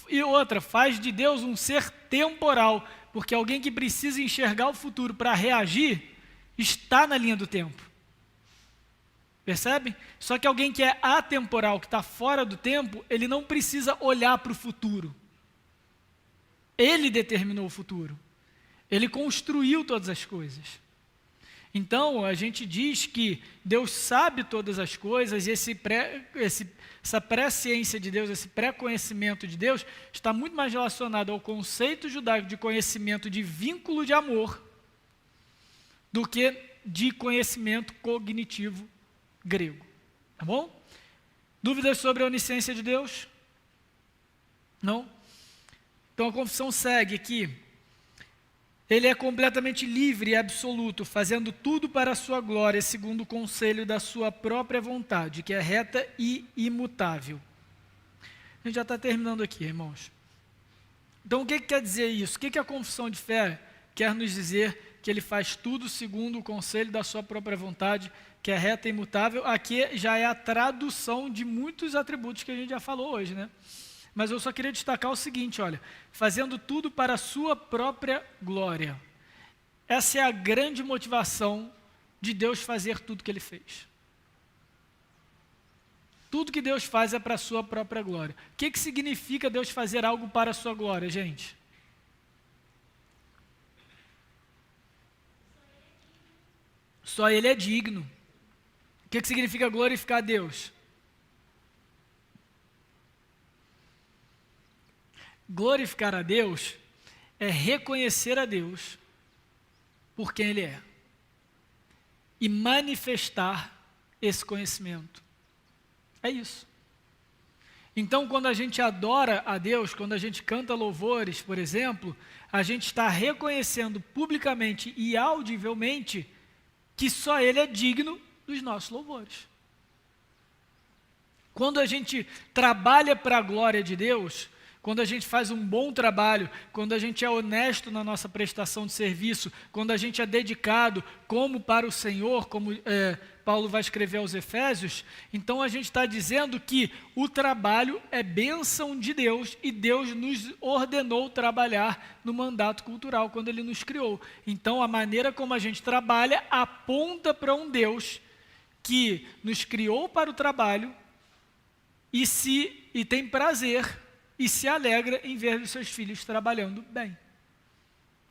E outra, faz de Deus um ser temporal, porque alguém que precisa enxergar o futuro para reagir, está na linha do tempo. Percebe? Só que alguém que é atemporal, que está fora do tempo, ele não precisa olhar para o futuro. Ele determinou o futuro. Ele construiu todas as coisas. Então, a gente diz que Deus sabe todas as coisas, e essa presciência de Deus, esse pré-conhecimento de Deus, está muito mais relacionado ao conceito judaico de conhecimento de vínculo de amor, do que de conhecimento cognitivo grego. Tá bom? Dúvidas sobre a onisciência de Deus? Não? Então a confissão segue aqui. Ele é completamente livre e absoluto, fazendo tudo para a sua glória, segundo o conselho da sua própria vontade, que é reta e imutável. A gente já está terminando aqui, irmãos. Então o que quer dizer isso? O que a confissão de fé quer nos dizer? Que ele faz tudo segundo o conselho da sua própria vontade, que é reta e imutável. Aqui já é a tradução de muitos atributos que a gente já falou hoje, né? Mas eu só queria destacar o seguinte, olha, fazendo tudo para a sua própria glória. Essa é a grande motivação de Deus fazer tudo que Ele fez. Tudo que Deus faz é para a sua própria glória. O que significa Deus fazer algo para a sua glória, gente? Só Ele é digno. O que significa glorificar a Deus? Glorificar a Deus é reconhecer a Deus por quem Ele é e manifestar esse conhecimento. É isso. Então, quando a gente adora a Deus, quando a gente canta louvores, por exemplo, a gente está reconhecendo publicamente e audivelmente que só Ele é digno dos nossos louvores. Quando a gente trabalha para a glória de Deus, quando a gente faz um bom trabalho, quando a gente é honesto na nossa prestação de serviço, quando a gente é dedicado como para o Senhor, como Paulo vai escrever aos Efésios, então a gente está dizendo que o trabalho é bênção de Deus e Deus nos ordenou trabalhar no mandato cultural quando Ele nos criou. Então a maneira como a gente trabalha aponta para um Deus que nos criou para o trabalho e tem prazer e se alegra em ver os seus filhos trabalhando bem.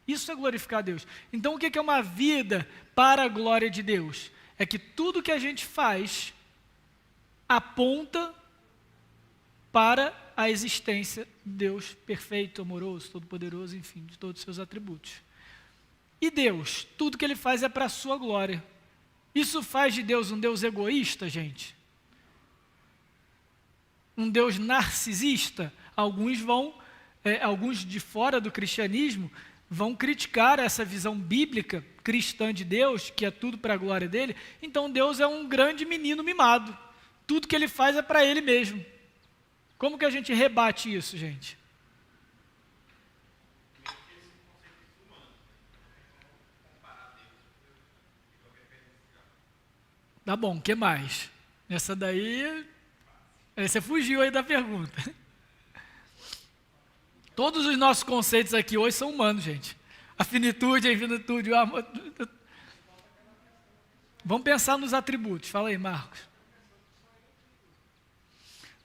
Isso é glorificar a Deus. Então o que é uma vida para a glória de Deus? É que tudo que a gente faz aponta para a existência de Deus perfeito, amoroso, todo-poderoso, enfim, de todos os seus atributos. E Deus, tudo que Ele faz é para a sua glória. Isso faz de Deus um Deus egoísta, gente? Um Deus narcisista? Alguns de fora do cristianismo vão criticar essa visão bíblica cristã de Deus, que é tudo para a glória dele. Então Deus é um grande menino mimado. Tudo que Ele faz é para Ele mesmo. Como que a gente rebate isso, gente? Tá bom, o que mais? Essa daí, você fugiu aí da pergunta. Todos os nossos conceitos aqui hoje são humanos, gente. A finitude, a infinitude, o amor. Vamos pensar nos atributos. Fala aí, Marcos.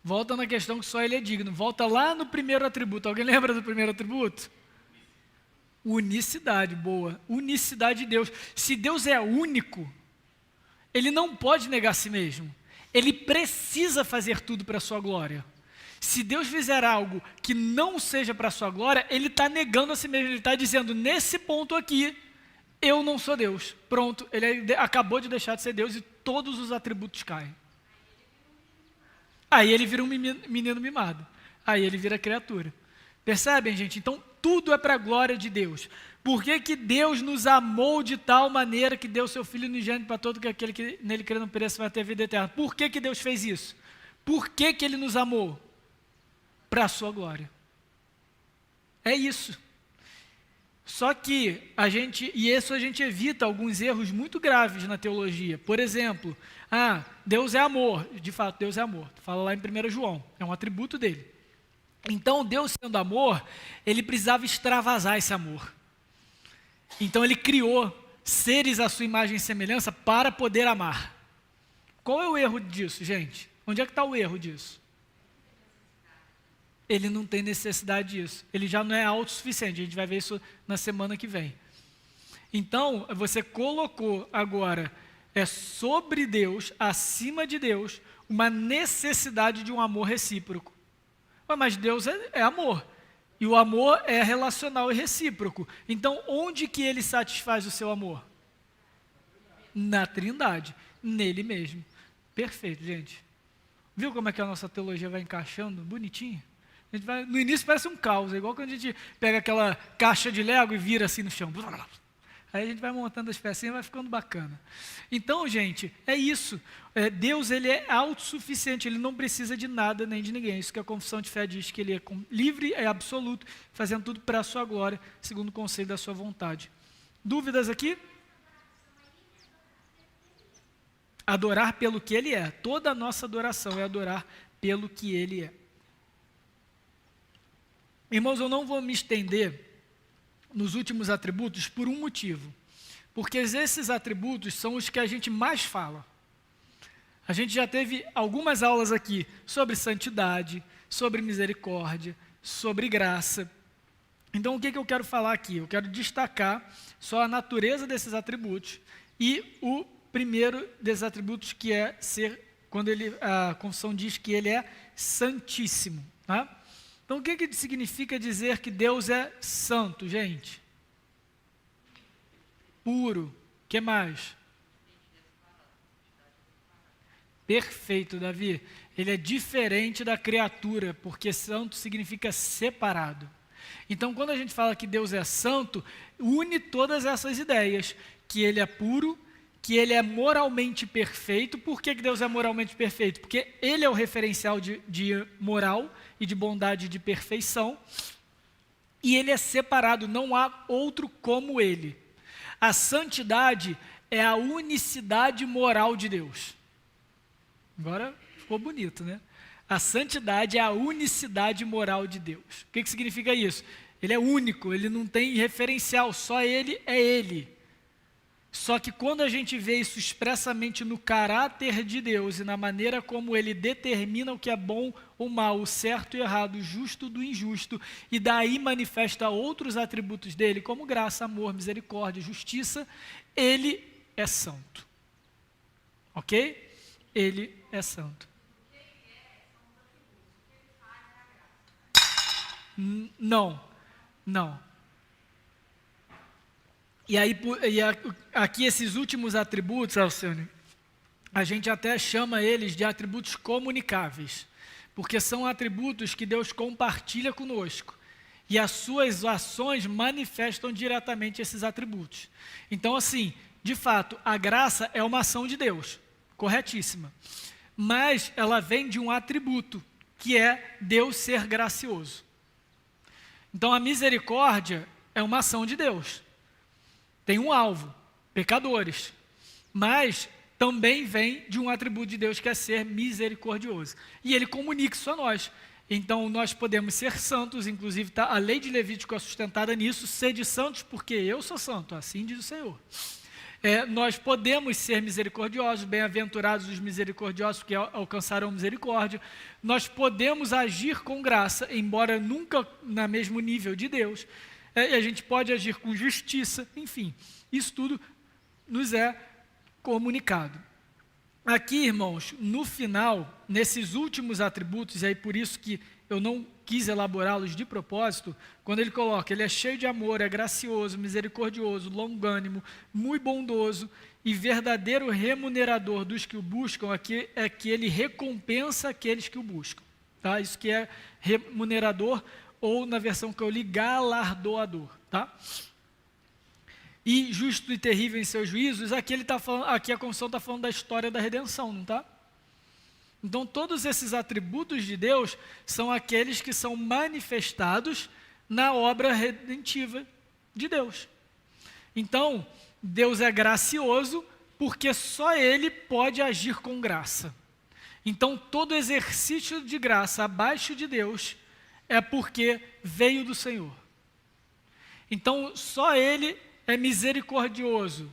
Volta na questão que só Ele é digno. Volta lá no primeiro atributo. Alguém lembra do primeiro atributo? Unicidade, boa. Unicidade de Deus. Se Deus é único, Ele não pode negar a si mesmo. Ele precisa fazer tudo para a sua glória. Se Deus fizer algo que não seja para a sua glória, Ele está negando a si mesmo. Ele está dizendo, nesse ponto aqui, eu não sou Deus. Pronto, Ele acabou de deixar de ser Deus e todos os atributos caem. Aí ele vira um menino mimado. Aí ele vira criatura. Percebem, gente? Então, tudo é para a glória de Deus. Por que que Deus nos amou de tal maneira que deu seu Filho unigênito para todo aquele que nele crê não pereça, vai ter vida eterna? Por que que Deus fez isso? Por que que Ele nos amou? Para a sua glória. É isso. Só que a gente evita alguns erros muito graves na teologia. Por exemplo, Deus é amor. De fato, Deus é amor. Fala lá em 1 João. É um atributo dele. Então, Deus sendo amor, Ele precisava extravasar esse amor. Então, Ele criou seres à sua imagem e semelhança para poder amar. Qual é o erro disso, gente? Onde é que está o erro disso? Ele não tem necessidade disso. Ele já não é autossuficiente. A gente vai ver isso na semana que vem. Então, você colocou agora, sobre Deus, acima de Deus, uma necessidade de um amor recíproco. Mas Deus é amor. E o amor é relacional e recíproco. Então, onde que Ele satisfaz o seu amor? Na Trindade. Nele mesmo. Perfeito, gente. Viu como é que a nossa teologia vai encaixando? Bonitinho. A gente vai, no início parece um caos, é igual quando a gente pega aquela caixa de Lego e vira assim no chão. Aí a gente vai montando as pecinhas e vai ficando bacana. Então, gente, é isso. Deus, Ele é autossuficiente, Ele não precisa de nada nem de ninguém. Isso que a confissão de fé diz, que Ele é livre, é absoluto, fazendo tudo para a sua glória, segundo o conselho da sua vontade. Dúvidas aqui? Adorar pelo que Ele é. Toda a nossa adoração é adorar pelo que Ele é. Irmãos, eu não vou me estender nos últimos atributos por um motivo. Porque esses atributos são os que a gente mais fala. A gente já teve algumas aulas aqui sobre santidade, sobre misericórdia, sobre graça. Então, o que eu quero falar aqui? Eu quero destacar só a natureza desses atributos e o primeiro desses atributos, que é ser, quando a confissão diz que Ele é santíssimo, tá? Então, o que significa dizer que Deus é santo, gente? Puro. O que mais? Perfeito, Davi. Ele é diferente da criatura, porque santo significa separado. Então, quando a gente fala que Deus é santo, une todas essas ideias, que Ele é puro, que Ele é moralmente perfeito. Por que Deus é moralmente perfeito? Porque Ele é o referencial de moral e de bondade e de perfeição, e Ele é separado, não há outro como Ele. A santidade é a unicidade moral de Deus. Agora ficou bonito, né? A santidade é a unicidade moral de Deus. O que significa isso? Ele é único, Ele não tem referencial, só Ele é Ele. Só que quando a gente vê isso expressamente no caráter de Deus e na maneira como Ele determina o que é bom ou mal, o certo e errado, o justo do injusto, e daí manifesta outros atributos dele, como graça, amor, misericórdia, justiça, Ele é santo. Ok? Ele é santo. Não, não. E aí, aqui esses últimos atributos, Alcione, a gente até chama eles de atributos comunicáveis, porque são atributos que Deus compartilha conosco, e as suas ações manifestam diretamente esses atributos. Então, assim, de fato, a graça é uma ação de Deus, corretíssima, mas ela vem de um atributo, que é Deus ser gracioso. Então, a misericórdia é uma ação de Deus. Tem um alvo, pecadores, mas também vem de um atributo de Deus que é ser misericordioso. E Ele comunica isso a nós. Então, nós podemos ser santos, inclusive a lei de Levítico é sustentada nisso, sede santos porque eu sou santo, assim diz o Senhor. Nós podemos ser misericordiosos, bem-aventurados os misericordiosos, porque alcançarão misericórdia. Nós podemos agir com graça, embora nunca no mesmo nível de Deus. E a gente pode agir com justiça, enfim, isso tudo nos é comunicado. Aqui, irmãos, no final, nesses últimos atributos, e aí por isso que eu não quis elaborá-los de propósito, quando ele coloca, ele é cheio de amor, é gracioso, misericordioso, longânimo, muito bondoso e verdadeiro remunerador dos que o buscam, aqui é que ele recompensa aqueles que o buscam. Tá? Isso que é remunerador, ou na versão que eu li, galardoador, tá? E justo e terrível em seus juízos, aqui a confissão está falando da história da redenção, não está? Então, todos esses atributos de Deus são aqueles que são manifestados na obra redentiva de Deus. Então, Deus é gracioso porque só Ele pode agir com graça. Então, todo exercício de graça abaixo de Deus é porque veio do Senhor. Então, só Ele é misericordioso.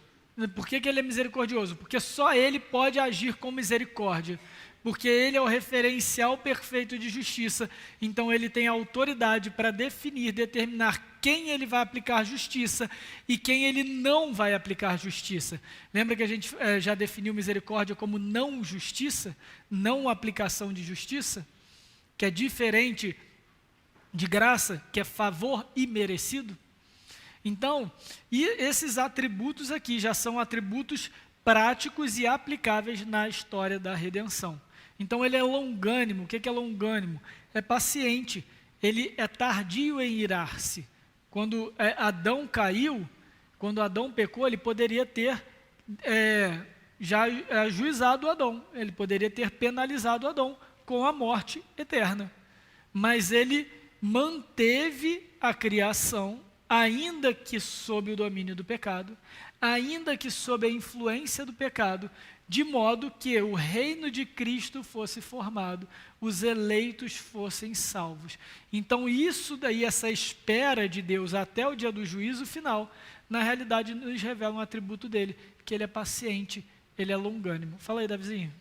Por que Ele é misericordioso? Porque só Ele pode agir com misericórdia. Porque Ele é o referencial perfeito de justiça. Então, Ele tem autoridade para determinar quem Ele vai aplicar justiça e quem Ele não vai aplicar justiça. Lembra que a gente já definiu misericórdia como não justiça? Não aplicação de justiça? Que é diferente de graça, que é favor imerecido. Então, e esses atributos aqui já são atributos práticos e aplicáveis na história da redenção. Então, ele é longânimo. O que é longânimo? É paciente. Ele é tardio em irar-se. Quando Adão caiu, quando Adão pecou, ele poderia ter já ajuizado Adão. Ele poderia ter penalizado Adão com a morte eterna. Mas ele manteve a criação, ainda que sob o domínio do pecado, ainda que sob a influência do pecado, de modo que o reino de Cristo fosse formado, os eleitos fossem salvos. Então isso daí, essa espera de Deus até o dia do juízo final, na realidade nos revela um atributo dele, que ele é paciente, ele é longânimo. Fala aí, Davizinho.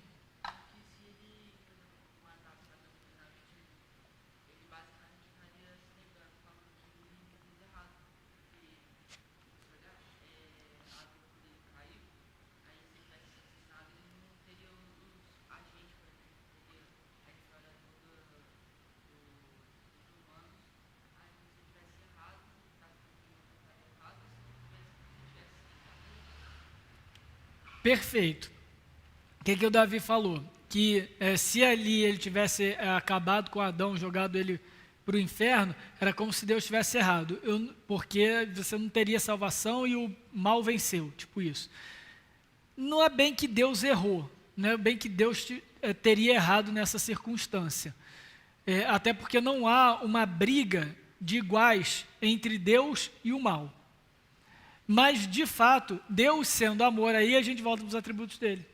Perfeito. O que o Davi falou? Que se ali ele tivesse acabado com Adão, jogado ele para o inferno, era como se Deus tivesse errado, porque você não teria salvação e o mal venceu, tipo isso. Não é bem que Deus errou, não é bem que Deus teria errado nessa circunstância. Até porque não há uma briga de iguais entre Deus e o mal. Mas, de fato, Deus sendo amor, aí a gente volta para os atributos dele.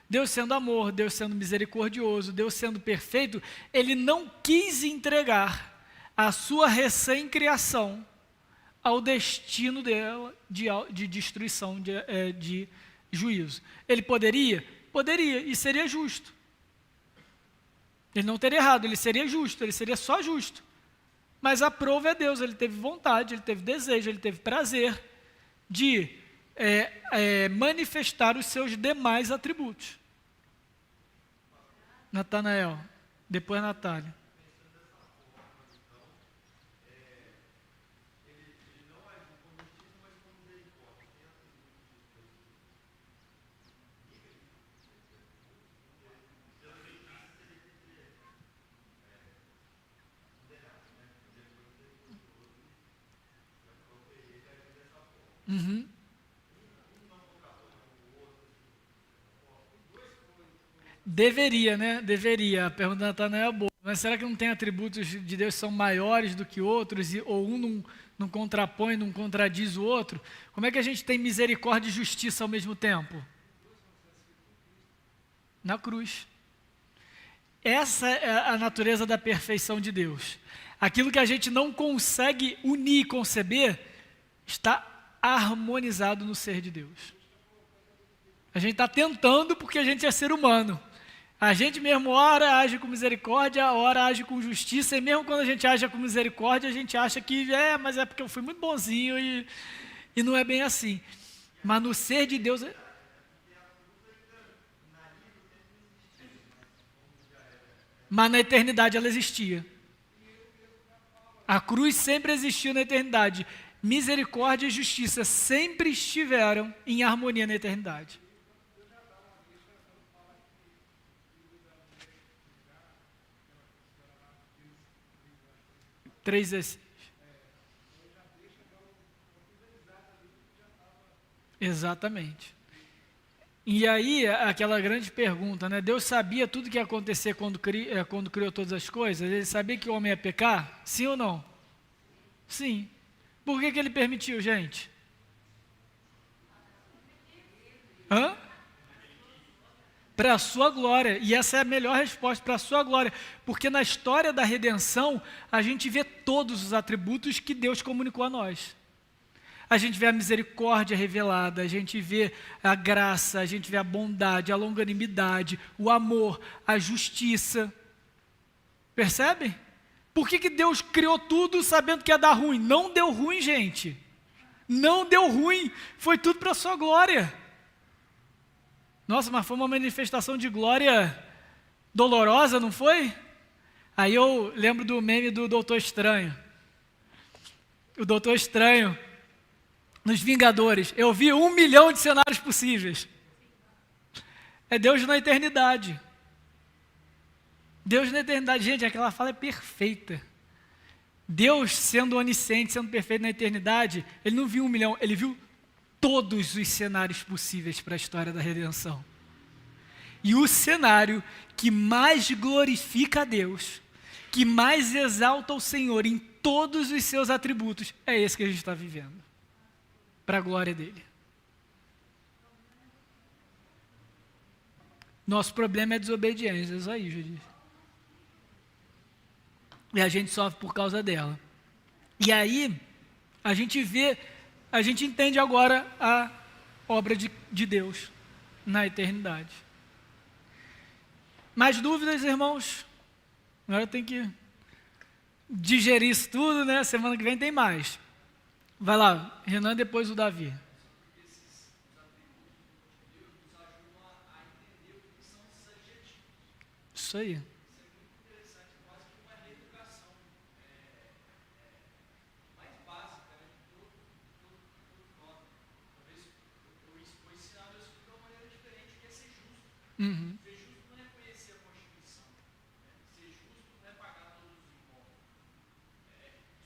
Deus sendo amor, Deus sendo misericordioso, Deus sendo perfeito, Ele não quis entregar a sua recém-criação ao destino dela de destruição, de juízo. Ele poderia? Poderia, e seria justo. Ele não teria errado, ele seria justo, ele seria só justo. Mas a prova é Deus, ele teve vontade, ele teve desejo, ele teve prazer de manifestar os seus demais atributos. Natanael, depois Natália. Deveria, né? Deveria. A pergunta da Natanael é boa. Mas será que não tem atributos de Deus que são maiores do que outros, ou um não contrapõe, não contradiz o outro? Como é que a gente tem misericórdia e justiça ao mesmo tempo? Na cruz. Essa é a natureza da perfeição de Deus. Aquilo que a gente não consegue unir e conceber, está harmonizado no ser de Deus. A gente está tentando porque a gente é ser humano. A gente mesmo ora age com misericórdia, ora age com justiça, e mesmo quando a gente age com misericórdia, a gente acha que mas é porque eu fui muito bonzinho e não é bem assim. Mas no ser de Deus... Mas na eternidade ela existia. A cruz sempre existiu na eternidade. Misericórdia e justiça sempre estiveram em harmonia na eternidade. Três vezes. Exatamente. E aí, aquela grande pergunta, né? Deus sabia tudo que ia acontecer quando criou todas as coisas? Ele sabia que o homem ia pecar? Sim ou não? Sim. Por que ele permitiu, gente? Para a sua glória. E essa é a melhor resposta, para a sua glória. Porque na história da redenção, a gente vê todos os atributos que Deus comunicou a nós. A gente vê a misericórdia revelada, a gente vê a graça, a gente vê a bondade, a longanimidade, o amor, a justiça. Percebe? Por que Deus criou tudo sabendo que ia dar ruim? Não deu ruim, gente. Não deu ruim. Foi tudo para a sua glória. Nossa, mas foi uma manifestação de glória dolorosa, não foi? Aí eu lembro do meme do Doutor Estranho. O Doutor Estranho, nos Vingadores, eu vi 1 milhão de cenários possíveis. É Deus na eternidade. Deus na eternidade. Gente, aquela fala é perfeita. Deus, sendo onisciente, sendo perfeito na eternidade, Ele não viu 1 milhão, Ele viu todos os cenários possíveis para a história da redenção. E o cenário que mais glorifica a Deus, que mais exalta o Senhor em todos os seus atributos, é esse que a gente está vivendo. Para a glória dele. Nosso problema é desobediência, é só isso, Judith. E a gente sofre por causa dela. E aí, a gente entende agora a obra de Deus na eternidade. Mais dúvidas, irmãos? Agora tem que digerir isso tudo, né? Semana que vem tem mais. Vai lá, Renan, depois o Davi. Isso aí. Uhum. Ser justo não é conhecer a Constituição. Ser justo não é pagar todos os impostos.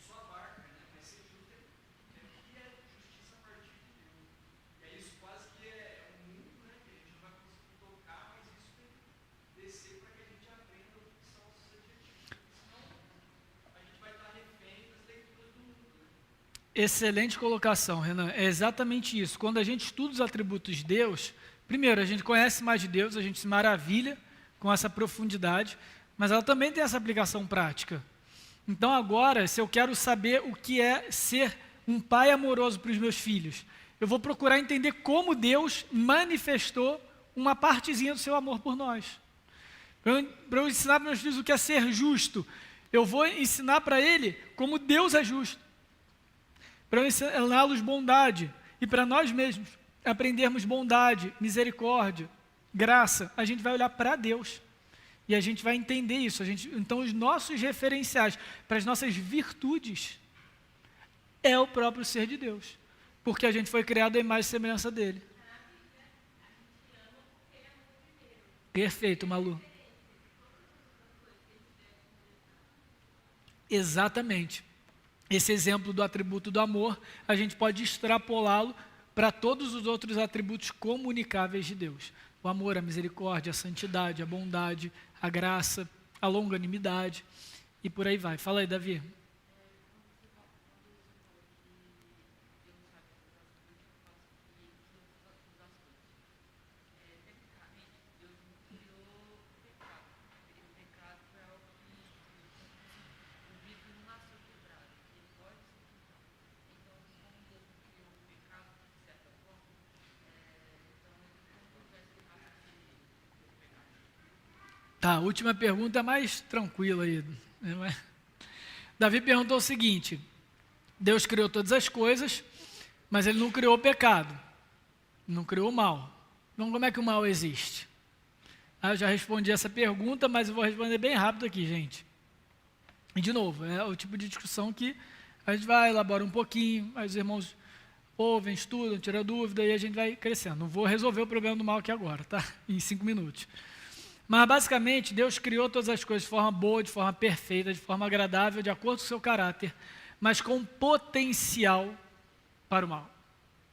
Isso abarca, mas ser justo é o que é justiça a partir de Deus. E aí isso quase que é um mundo, que a gente não vai conseguir tocar, mas isso tem que descer para que a gente aprenda o que são os adjetivos. Senão a gente vai estar refém das leituras do mundo. Excelente colocação, Renan. É exatamente isso. Quando a gente estuda os atributos de Deus, primeiro, a gente conhece mais de Deus, a gente se maravilha com essa profundidade, mas ela também tem essa aplicação prática. Então agora, se eu quero saber o que é ser um pai amoroso para os meus filhos, eu vou procurar entender como Deus manifestou uma partezinha do seu amor por nós. Para eu ensinar para meus filhos o que é ser justo, eu vou ensinar para ele como Deus é justo. Para eu ensiná-los bondade, e para nós mesmos aprendermos bondade, misericórdia, graça, a gente vai olhar para Deus e a gente vai entender isso. Então, os nossos referenciais para as nossas virtudes é o próprio ser de Deus, porque a gente foi criado à imagem e semelhança dele. Perfeito, Malu. Exatamente. Esse exemplo do atributo do amor, a gente pode extrapolá-lo para todos os outros atributos comunicáveis de Deus. o amor, a misericórdia, a santidade, a bondade, a graça, a longanimidade, e por aí vai. Fala aí, Davi. Tá, a última pergunta é mais tranquila aí, né? Davi perguntou o seguinte: Deus criou todas as coisas, mas ele não criou o pecado, não criou o mal. Então como é que o mal existe? Eu já respondi essa pergunta, mas eu vou responder bem rápido aqui, gente. E de novo, é o tipo de discussão que a gente vai, elabora um pouquinho, aí os irmãos ouvem, estudam, tiram dúvida e a gente vai crescendo. Não vou resolver o problema do mal aqui agora, tá? Em 5 minutos. Mas basicamente, Deus criou todas as coisas de forma boa, de forma perfeita, de forma agradável, de acordo com o seu caráter, mas com potencial para o mal.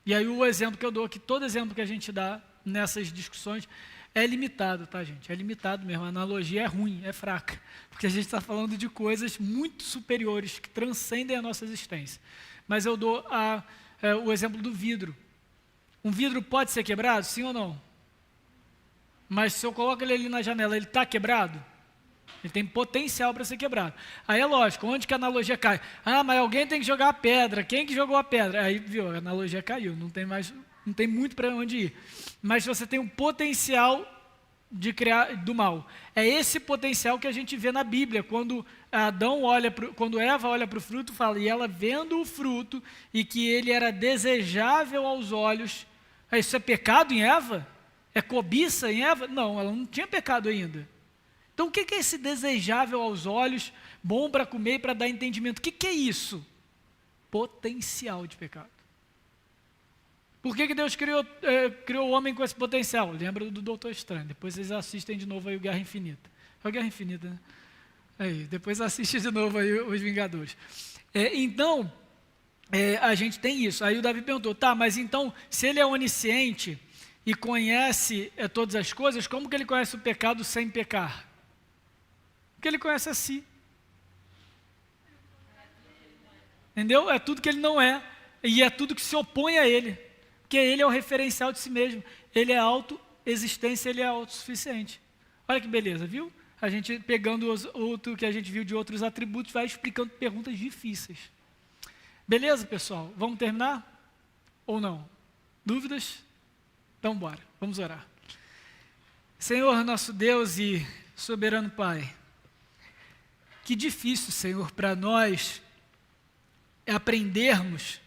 E aí o exemplo que eu dou aqui, todo exemplo que a gente dá nessas discussões é limitado, tá, gente? É limitado mesmo, a analogia é ruim, é fraca, porque a gente está falando de coisas muito superiores, que transcendem a nossa existência. Mas eu dou o exemplo do vidro. Um vidro pode ser quebrado, sim ou não? Mas se eu coloco ele ali na janela, ele está quebrado? Ele tem potencial para ser quebrado. Aí é lógico, onde que a analogia cai? Ah, mas alguém tem que jogar a pedra. Quem que jogou a pedra? Aí, viu, a analogia caiu, não tem muito para onde ir. Mas você tem um potencial de criar do mal. É esse potencial que a gente vê na Bíblia, quando quando Eva olha para o fruto, fala, e ela vendo o fruto, e que ele era desejável aos olhos. Isso é pecado em Eva? É cobiça em Eva? Não, ela não tinha pecado ainda. Então o que é esse desejável aos olhos, bom para comer e para dar entendimento? O que é isso? Potencial de pecado. Por que Deus criou o homem com esse potencial? Lembra do Doutor Estranho, depois vocês assistem de novo aí o Guerra Infinita. É o Guerra Infinita, né? Aí, depois assiste de novo aí os Vingadores. Então, a gente tem isso. Aí o Davi perguntou, tá, mas então, se ele é onisciente e conhece todas as coisas, como que ele conhece o pecado sem pecar? Porque ele conhece a si. Entendeu? É tudo que ele não é, e é tudo que se opõe a ele, porque ele é o referencial de si mesmo, ele é autoexistência, ele é autossuficiente. Olha que beleza, viu? A gente pegando outro que a gente viu de outros atributos, vai explicando perguntas difíceis. Beleza, pessoal? Vamos terminar? Ou não? Dúvidas? Então, bora, vamos orar. Senhor, nosso Deus e soberano Pai, que difícil, Senhor, para nós aprendermos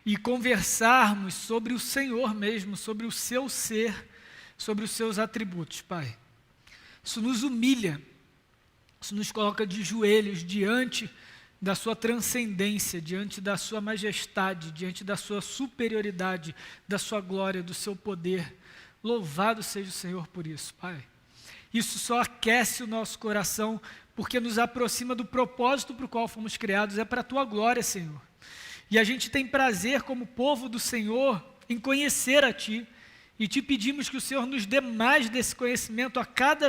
e conversarmos sobre o Senhor mesmo, sobre o seu ser, sobre os seus atributos, Pai. Isso nos humilha, isso nos coloca de joelhos diante da sua transcendência, diante da sua majestade, diante da sua superioridade, da sua glória, do seu poder. Louvado seja o Senhor por isso, Pai. Isso só aquece o nosso coração, porque nos aproxima do propósito para o qual fomos criados, é para a Tua glória, Senhor. E a gente tem prazer, como povo do Senhor, em conhecer a Ti, e Te pedimos que o Senhor nos dê mais desse conhecimento a cada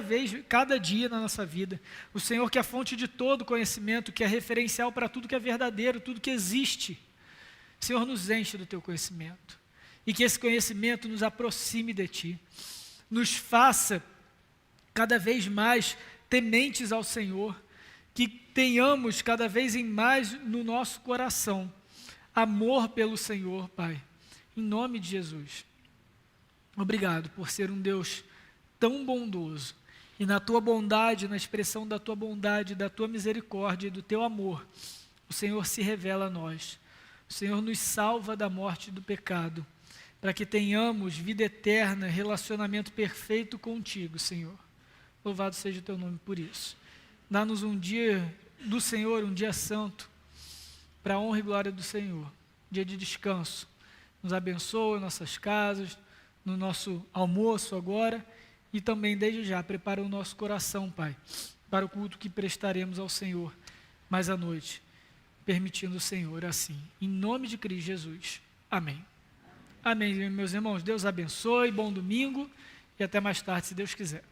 dia na nossa vida. O Senhor que é a fonte de todo conhecimento, que é referencial para tudo que é verdadeiro, tudo que existe. Senhor, nos enche do Teu conhecimento, e que esse conhecimento nos aproxime de Ti, nos faça cada vez mais tementes ao Senhor, que tenhamos cada vez mais no nosso coração amor pelo Senhor, Pai, em nome de Jesus. Obrigado por ser um Deus tão bondoso, e na Tua bondade, na expressão da Tua bondade, da Tua misericórdia e do Teu amor, o Senhor se revela a nós. O Senhor nos salva da morte e do pecado, para que tenhamos vida eterna, relacionamento perfeito contigo, Senhor. Louvado seja o Teu nome por isso. Dá-nos um dia do Senhor, um dia santo, para a honra e glória do Senhor. Dia de descanso. Nos abençoa em nossas casas, no nosso almoço agora, e também desde já prepara o nosso coração, Pai, para o culto que prestaremos ao Senhor mais à noite, permitindo o Senhor assim. Em nome de Cristo Jesus. Amém. Amém, meus irmãos. Deus abençoe, bom domingo. e até mais tarde, se Deus quiser.